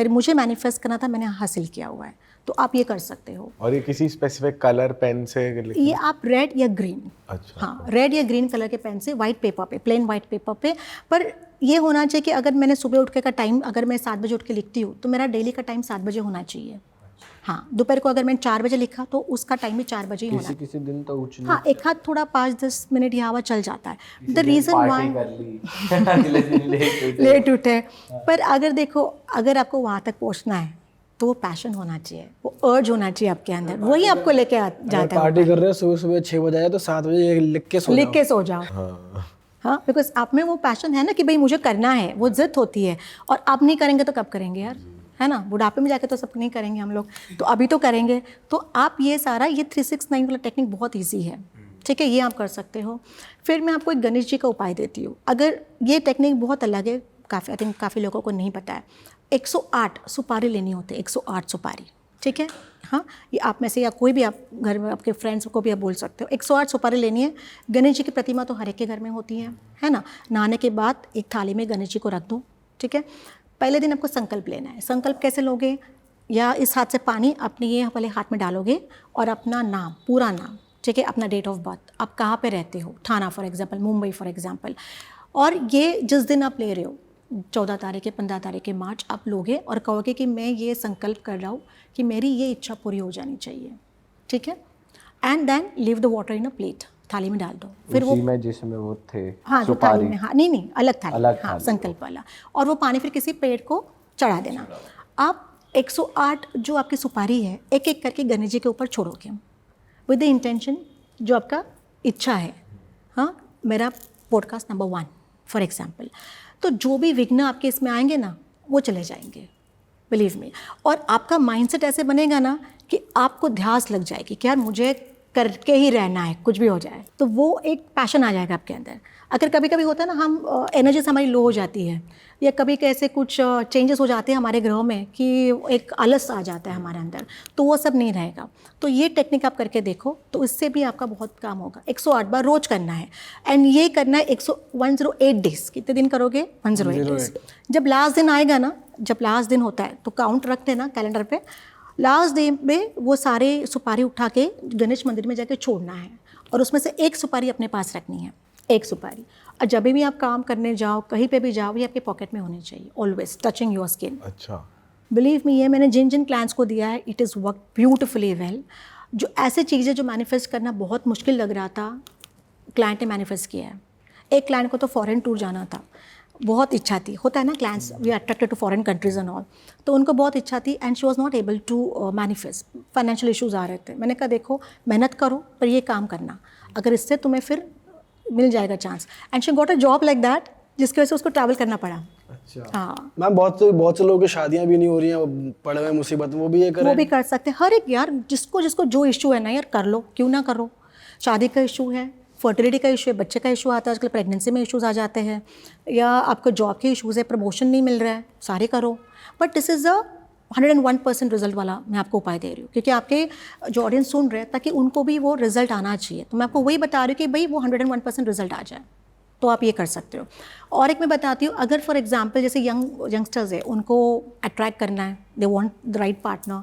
मुझे मैनिफेस्ट करना था मैंने हासिल किया हुआ है। तो आप ये कर सकते हो।
और ये किसी स्पेसिफिक कलर पेन से
ये आप रेड या ग्रीन,
अच्छा,
हाँ, रेड या ग्रीन कलर के पेन से वाइट पेपर पे, प्लेन वाइट पेपर पे, पर ये होना चाहिए कि अगर मैंने सुबह उठ के का टाइम, अगर मैं 7 बजे उठ के लिखती हूँ तो मेरा डेली का टाइम 7 बजे होना चाहिए। हाँ, दोपहर को अगर मैंने 4 बजे लिखा तो उसका टाइम भी 4 बजे ही होना।
किसी दिन तो उठ
हाँ, एक हाथ थोड़ा 5-10 मिनट यहाँ वहाँ चल जाता है। द रीज़न वाई लेट उठे, पर अगर देखो, अगर आपको वहाँ तक पहुँचना है तो वो पैशन होना चाहिए, वो अर्ज होना चाहिए आपके अंदर, वही आपको लेके जाता है।
पार्टी कर रहे हो, सुबह 6 बजे आए तो 7 बजे लिख के सो जाओ।
हाँ, बिकॉज आप में वो पैशन है ना कि भाई मुझे करना है, वो जिद होती है, और आप नहीं करेंगे तो कब करेंगे यार, है ना। बुढ़ापे में जाके तो सब नहीं करेंगे हम लोग, तो अभी तो करेंगे। तो आप ये 369 वाला टेक्निक बहुत ईजी है, ठीक है, ये आप कर सकते हो। फिर मैं आपको एक गणेश जी का उपाय देती हूँ। अगर ये टेक्निक बहुत अलग है, आई थिंक काफ़ी लोगों को नहीं पता है। 108 सुपारी लेनी होती है, 108 सुपारी, ठीक है। हाँ, ये आप में से या कोई भी आप घर में आपके फ्रेंड्स को भी आप बोल सकते हो, 108 सुपारी लेनी है। गणेश जी की प्रतिमा तो हर एक के घर में होती है ना। नहाने के बाद एक थाली में गणेश जी को रख दो, ठीक है। पहले दिन आपको संकल्प लेना है। संकल्प कैसे लोगे? या इस हाथ से पानी अपने ये वाले हाथ में डालोगे और अपना नाम, पूरा नाम, ठीक है, अपना डेट ऑफ बर्थ, आप कहाँ पे रहते हो, थाना for example, Mumbai for example, और ये जिस दिन आप ले रहे हो, 14 तारीख के 15 तारीख के मार्च, आप लोगे और कहोगे कि मैं ये संकल्प कर रहा हूँ कि मेरी ये इच्छा पूरी हो जानी चाहिए, ठीक है। And then leave the water in a plate, थाली में डाल दो। फिर वो
में जिसमें वो थे,
हाँ, जो थाली में, हाँ, नहीं अलग थाली, हाँ,
थाली,
संकल्प वाला, और वो पानी फिर किसी पेड़ को चढ़ा देना। आप 108 जो आपकी सुपारी है एक एक करके गणेश जी के ऊपर छोड़ोगे विद द इंटेंशन जो आपका इच्छा है। हाँ, मेरा पॉडकास्ट नंबर 1 फॉर एग्जाम्पल, तो जो भी विघ्न आपके इसमें आएंगे ना, वो चले जाएंगे, बिलीव मी। और आपका माइंडसेट ऐसे बनेगा ना कि आपको ध्यास लग जाएगी कि यार मुझे करके ही रहना है, कुछ भी हो जाए, तो वो एक पैशन आ जाएगा आपके अंदर। अगर कभी कभी होता है ना, हम एनर्जी हमारी लो हो जाती है, या कभी कैसे कुछ चेंजेस हो जाते हैं हमारे ग्रहों में कि एक आलस आ जाता है हमारे अंदर, तो वो सब नहीं रहेगा। तो ये टेक्निक आप करके देखो, तो इससे भी आपका बहुत काम होगा। 108 बार रोज करना है, एंड ये करना है 108 डेज। कितने दिन करोगे? 108 डेज। जब लास्ट दिन आएगा ना, जब लास्ट दिन होता है तो काउंट रख देना कैलेंडर पे, लास्ट डे में वो सारे सुपारी उठा के गणेश मंदिर में जाके छोड़ना है, और उसमें से एक सुपारी अपने पास रखनी है, एक सुपारी। और जब भी आप काम करने जाओ, कहीं पे भी जाओ, ये आपके पॉकेट में होनी चाहिए, ऑलवेज टचिंग योर स्किन।
अच्छा,
बिलीव मी, ये मैंने जिन जिन क्लाइंट्स को दिया है, it is work beautifully well. जो ऐसे चीज़ें जो मैनिफेस्ट करना बहुत मुश्किल लग रहा था, क्लाइंट ने मैनिफेस्ट किया है। एक क्लाइंट को तो फॉरेन टूर जाना था, बहुत इच्छा थी, होता है ना, clients we are attracted to foreign countries and all, तो उनको बहुत इच्छा थी, and she was not able to manifest. Financial issues आ रहे थे। मैंने कहा देखो, मेहनत करो, पर ये काम करना, अगर इससे तुम्हें फिर मिल जाएगा chance. And she got a job like that, जिसकी वजह से उसको ट्रैवल करना पड़ा।
अच्छा,
हाँ
मैम, बहुत से लोगों की शादियां भी नहीं हो रही हैं, पड़े हुए मुसीबत, वो भी ये करें,
वो भी कर सकते हैं। हर एक यार, जिसको जिसको जो इशू है ना यार, कर लो, क्यों ना करो। शादी का इशू है, फर्टिलिटी का इशू है, बच्चे का इशू आता है आजकल, प्रेगनेंसी में इश्यूज आ जाते हैं, या आपको जॉब के इशूज़ है, प्रमोशन नहीं मिल रहा है, सारे करो। But this is a 101% result वाला मैं आपको उपाय दे रही हूँ, क्योंकि आपके जो ऑडियंस सुन रहे हैं, ताकि उनको भी वो रिजल्ट आना चाहिए। तो मैं आपको वही बता रही हूँ कि भाई वो 101% रिजल्ट आ जाए। तो आप ये कर सकते हो। और एक मैं बताती हूँ, अगर फॉर एग्जांपल जैसे यंगस्टर्स है, उनको अट्रैक्ट करना है, they want the right partner,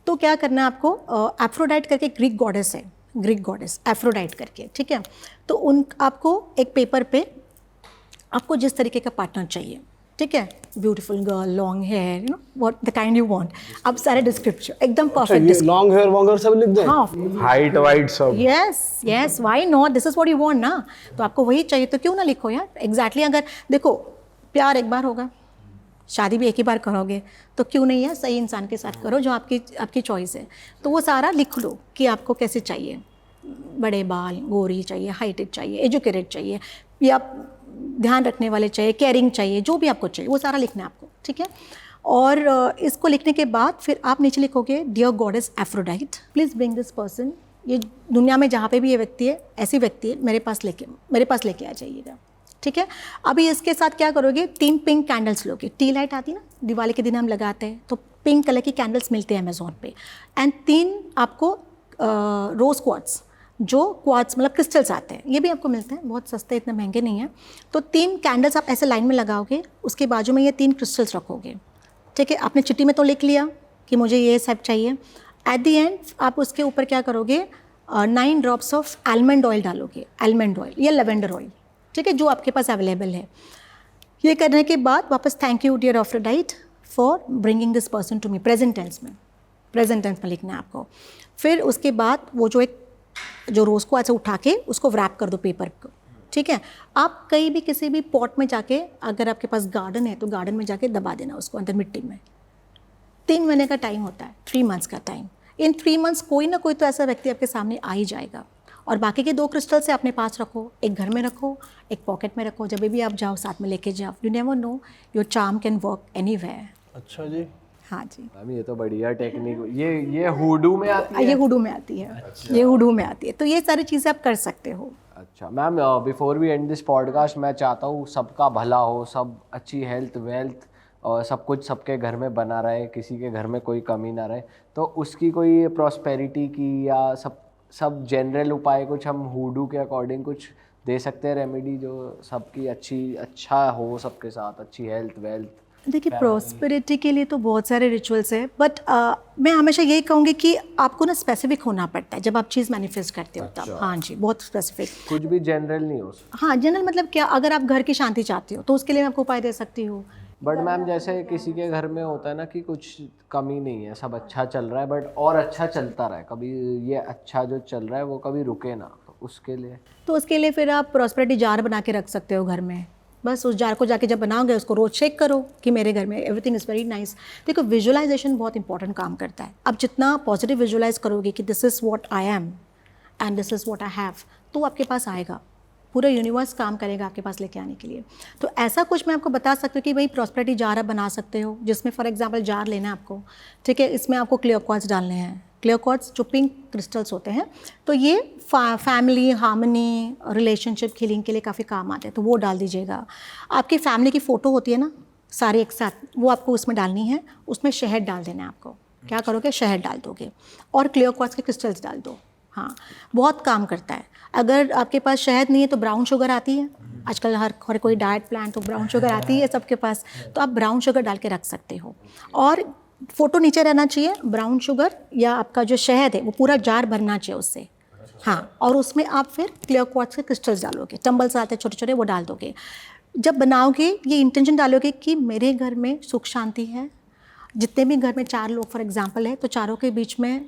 तो क्या करना है आपको, एफ्रोडाइट करके ग्रीक गॉडेस है, ग्रीक गॉडेस एफ्रोडाइट करके, ठीक है। तो उन आपको एक पेपर पे आपको जिस तरीके का पार्टनर चाहिए, ठीक है, beautiful girl, long hair, you know what the kind you want, आप सारे डिस्क्रिप्शन एकदम परफेक्ट,
लॉन्ग हेयर वॉन्गर सब लिख दें?
हाँ,
हाइट वाइट सब।
Yes yes, why not, this is what you want ना, तो आपको वही चाहिए तो क्यों ना लिखो यार। एग्जैक्टली अगर देखो, प्यार एक बार होगा, शादी भी एक ही बार करोगे, तो क्यों नहीं है, सही इंसान के साथ करो जो आपकी चॉइस है। तो वो सारा लिख लो कि आपको कैसे चाहिए, बड़े बाल, गोरी चाहिए, हाइटेड चाहिए, एजुकेटेड चाहिए, या ध्यान रखने वाले चाहिए, केयरिंग चाहिए, जो भी आपको चाहिए वो सारा लिखना है आपको, ठीक है। और इसको लिखने के बाद फिर आप नीचे लिखोगे, dear goddess Aphrodite, please bring this person, ये दुनिया में जहाँ पे भी ये व्यक्ति है, ऐसी व्यक्ति है, मेरे पास लेके आ जाइएगा, ठीक है। अभी इसके साथ क्या करोगे, 3 पिंक कैंडल्स लोगे, टी लाइट आती है ना, दिवाली के दिन हम लगाते हैं, तो पिंक कलर की कैंडल्स मिलते हैं अमेज़ॉन पे, एंड 3 आपको रोज़ क्वार्ट्स, जो क्वार्ट्स मतलब क्रिस्टल्स आते हैं, ये भी आपको मिलते हैं, बहुत सस्ते, इतने महंगे नहीं हैं। तो 3 कैंडल्स आप ऐसे लाइन में लगाओगे, उसके बाजू में ये 3 क्रिस्टल्स रखोगे, ठीक है। आपने चिट्ठी में तो लिख लिया कि मुझे ये सब चाहिए, एट द एंड आप उसके ऊपर क्या करोगे, 9 ड्रॉप्स ऑफ आलमंड ऑयल डालोगे, आलमंड ऑयल या लेवेंडर ऑयल, ठीक है, जो आपके पास अवेलेबल है। ये करने के बाद वापस thank you dear Aphrodite for bringing this person to me, present tense में लिखना है आपको। फिर उसके बाद वो जो रोज़ को ऐसे उठा के उसको रैप कर दो पेपर को, ठीक है। आप कहीं भी किसी भी पॉट में जाके, अगर आपके पास गार्डन है तो गार्डन में जाके दबा देना उसको अंदर मिट्टी में। 3 महीने का टाइम होता है, 3 मंथ्स का टाइम। इन 3 मंथ्स कोई ना कोई तो ऐसा व्यक्ति आपके सामने आ ही जाएगा। और बाकी के 2 क्रिस्टल से अपने पास रखो, एक घर में रखो, एक पॉकेट में रखो, जब भी आप जाओ साथ में लेके जाओ। You never know, your charm can work anywhere.
अच्छा जी,
हाँ जी,
मैम ये तो बढ़िया टेक्निक, ये हुडू में आती है।
ये हुडू में आती है, ये हुडू में आती है, तो ये सारी चीज़ें आप कर सकते हो।
अच्छा ma'am, before we end this podcast, मैं चाहता हूँ सबका भला हो, सब अच्छी हेल्थ वेल्थ और सब कुछ सबके घर में बना रहे, किसी के घर में कोई कमी ना रहे। तो उसकी कोई प्रॉस्पेरिटी की या सब जनरल उपाय कुछ हम हुडू के अकॉर्डिंग कुछ दे सकते हैं, रेमेडी जो सबकी अच्छा हो, सबके साथ अच्छी हेल्थ वेल्थ?
देखिए, प्रॉस्पेरिटी के लिए तो बहुत सारे रिचुअल्स हैं, बट मैं हमेशा यही कहूँगी कि आपको ना स्पेसिफिक होना पड़ता है जब आप चीज़ मैनिफेस्ट करते हो तब। हाँ जी, बहुत स्पेसिफिक,
कुछ भी जनरल नहीं हो सकता।
हाँ जनरल मतलब क्या, अगर आप घर की शांति चाहते हो तो उसके लिए मैं आपको उपाय दे सकती हूँ।
बट मैम जैसे किसी के घर में होता है ना कि कुछ कमी नहीं है, सब अच्छा चल रहा है, बट और अच्छा चलता रहे, कभी ये अच्छा जो चल रहा है वो कभी रुके ना, तो उसके लिए फिर आप प्रॉस्पेरिटी जार बना के रख सकते हो घर में। बस उस जार को जाके जब बनाओगे उसको रोज़ चेक करो कि मेरे घर में एवरीथिंग इज़ वेरी नाइस। देखो, विजुअलाइजेशन बहुत इंपॉर्टेंट काम करता है। अब जितना पॉजिटिव विजुअलाइज करोगे कि this is what I am and this is what I have, तो आपके पास आएगा, पूरा यूनिवर्स काम करेगा आपके पास लेके आने के लिए। तो ऐसा कुछ मैं आपको बता सकती हूँ कि भाई प्रॉस्पेरिटी जार आप बना सकते हो, जिसमें फॉर एग्जांपल जार लेना है आपको, ठीक है, इसमें आपको क्लियर क्वार्ट्स डालने हैं। क्लियर क्वार्ट्स जो पिंक क्रिस्टल्स होते हैं, तो ये फैमिली हार्मनी, रिलेशनशिप हीलिंग के लिए काफ़ी काम आते हैं, तो वो डाल दीजिएगा। आपकी फैमिली की फ़ोटो होती है ना सारी एक साथ, वो आपको उसमें डालनी है, उसमें शहद डाल देना है आपको। क्या करोगे, शहद डाल दोगे और क्लियर क्वार्ट्स के क्रिस्टल्स डाल दो। हाँ, बहुत काम करता है। अगर आपके पास शहद नहीं है तो ब्राउन शुगर आती है आजकल, हर कोई डाइट प्लान तो ब्राउन शुगर आती है सबके पास, तो आप ब्राउन शुगर डाल के रख सकते हो। और फ़ोटो नीचे रहना चाहिए, ब्राउन शुगर या आपका जो शहद है वो पूरा जार भरना चाहिए उससे। हाँ, और उसमें आप फिर क्लियर क्वार्ट्स के क्रिस्टल्स डालोगे, टम्बल्स आते हैं छोटे छोटे, वो डाल दोगे। जब बनाओगे ये इंटेंशन डालोगे कि मेरे घर में सुख शांति है, जितने भी घर में 4 लोग फॉर एग्जांपल है तो चारों के बीच में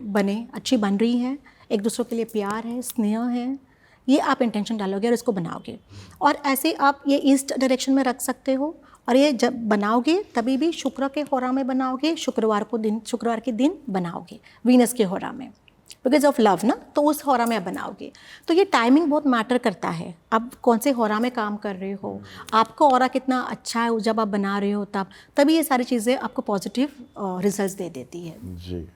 बने, अच्छी बन रही है, एक दूसरों के लिए प्यार है, स्नेह है, ये आप इंटेंशन डालोगे और इसको बनाओगे। और ऐसे आप ये ईस्ट डायरेक्शन में रख सकते हो। और ये जब बनाओगे तभी भी शुक्र के होरा में बनाओगे, शुक्रवार के दिन बनाओगे, वीनस के होरा में, बिकॉज ऑफ लव ना, तो उस होरा में आप बनाओगे। तो ये टाइमिंग बहुत मैटर करता है, आप कौन से होरा में काम कर रहे हो, आपका ऑरा कितना अच्छा है जब आप बना रहे हो, तभी ये सारी चीज़ें आपको पॉजिटिव रिजल्ट्स दे देती है
जी।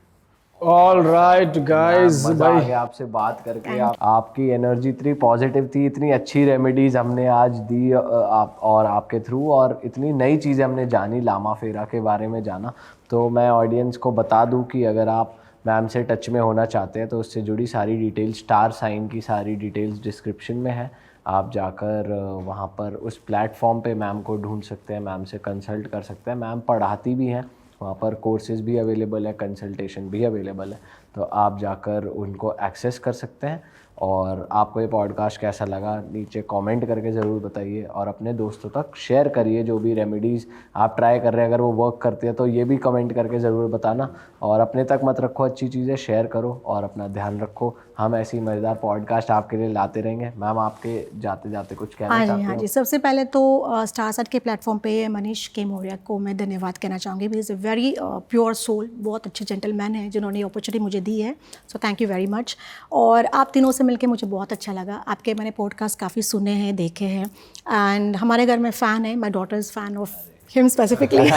ऑल राइट गाइज,
मजा आ गया आपसे बात करके। आपकी एनर्जी इतनी पॉजिटिव थी, इतनी अच्छी रेमेडीज हमने आज दी और आपके थ्रू, और इतनी नई चीज़ें हमने जानी, लामा फेरा के बारे में जाना। तो मैं ऑडियंस को बता दूं कि अगर आप मैम से टच में होना चाहते हैं तो उससे जुड़ी सारी डिटेल्स, स्टार साइन की सारी डिटेल्स डिस्क्रिप्शन में है। आप जाकर वहाँ पर उस प्लेटफॉर्म पे मैम को ढूंढ सकते हैं, मैम से कंसल्ट कर सकते हैं। मैम पढ़ाती भी हैं, वहाँ पर कोर्सेज़ भी अवेलेबल है, कंसल्टेशन भी अवेलेबल है, तो आप जाकर उनको एक्सेस कर सकते हैं। और आपको ये पॉडकास्ट कैसा लगा नीचे कमेंट करके ज़रूर बताइए और अपने दोस्तों तक शेयर करिए। जो भी रेमेडीज़ आप ट्राई कर रहे हैं अगर वो वर्क करती है तो ये भी कमेंट करके ज़रूर बताना। और अपने तक मत रखो, अच्छी चीज़ें शेयर करो और अपना ध्यान रखो। हम ऐसी मज़ेदार पॉडकास्ट आपके लिए लाते रहेंगे। मैम आपके जाते जाते कुछ कहना
हाँ
चाहते
जी,
हो?
हाँ जी। सबसे पहले तो स्टार सेट के प्लेटफॉर्म पे मनीष के मौर्य को मैं धन्यवाद कहना चाहूँगी। He is a very pure soul, बहुत अच्छे जेंटलमैन हैं जिन्होंने अपॉर्चुनिटी मुझे दी है, so thank you very much. और आप तीनों से मिलके मुझे बहुत अच्छा लगा। आपके मैंने पॉडकास्ट काफ़ी सुने हैं, देखे हैं, एंड हमारे घर में फ़ैन है, my daughter is fan of him specifically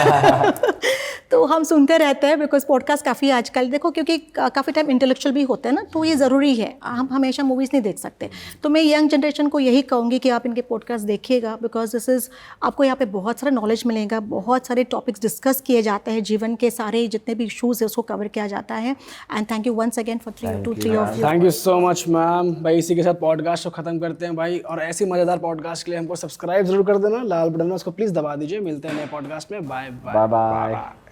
तो हम सुनते रहते हैं बिकॉज पॉडकास्ट काफ़ी आजकल देखो, क्योंकि काफ़ी टाइम इंटेलेक्चुअल भी होते हैं ना, तो ये ज़रूरी है। हम हमेशा मूवीज़ नहीं देख सकते, तो मैं यंग जनरेशन को यही कहूँगी कि आप इनके पॉडकास्ट देखिएगा, बिकॉज दिस इज़ आपको यहाँ पे बहुत सारा नॉलेज मिलेगा, बहुत सारे टॉपिक्स डिस्कस किए जाते हैं, जीवन के सारे जितने भी इशूज़ है उसको कवर किया जाता है। And thank you once again for 3 of you.
Thank you so much ma'am. भाई इसी के साथ पॉडकास्ट को ख़त्म करते हैं भाई, और ऐसी मज़ेदार पॉडकास्ट के लिए हमको सब्सक्राइब जरूर कर देना, लाल बटन में उसको प्लीज़ दबा दीजिए। मिलते हैं नए पॉडकास्ट में, बाय
बाय बाय।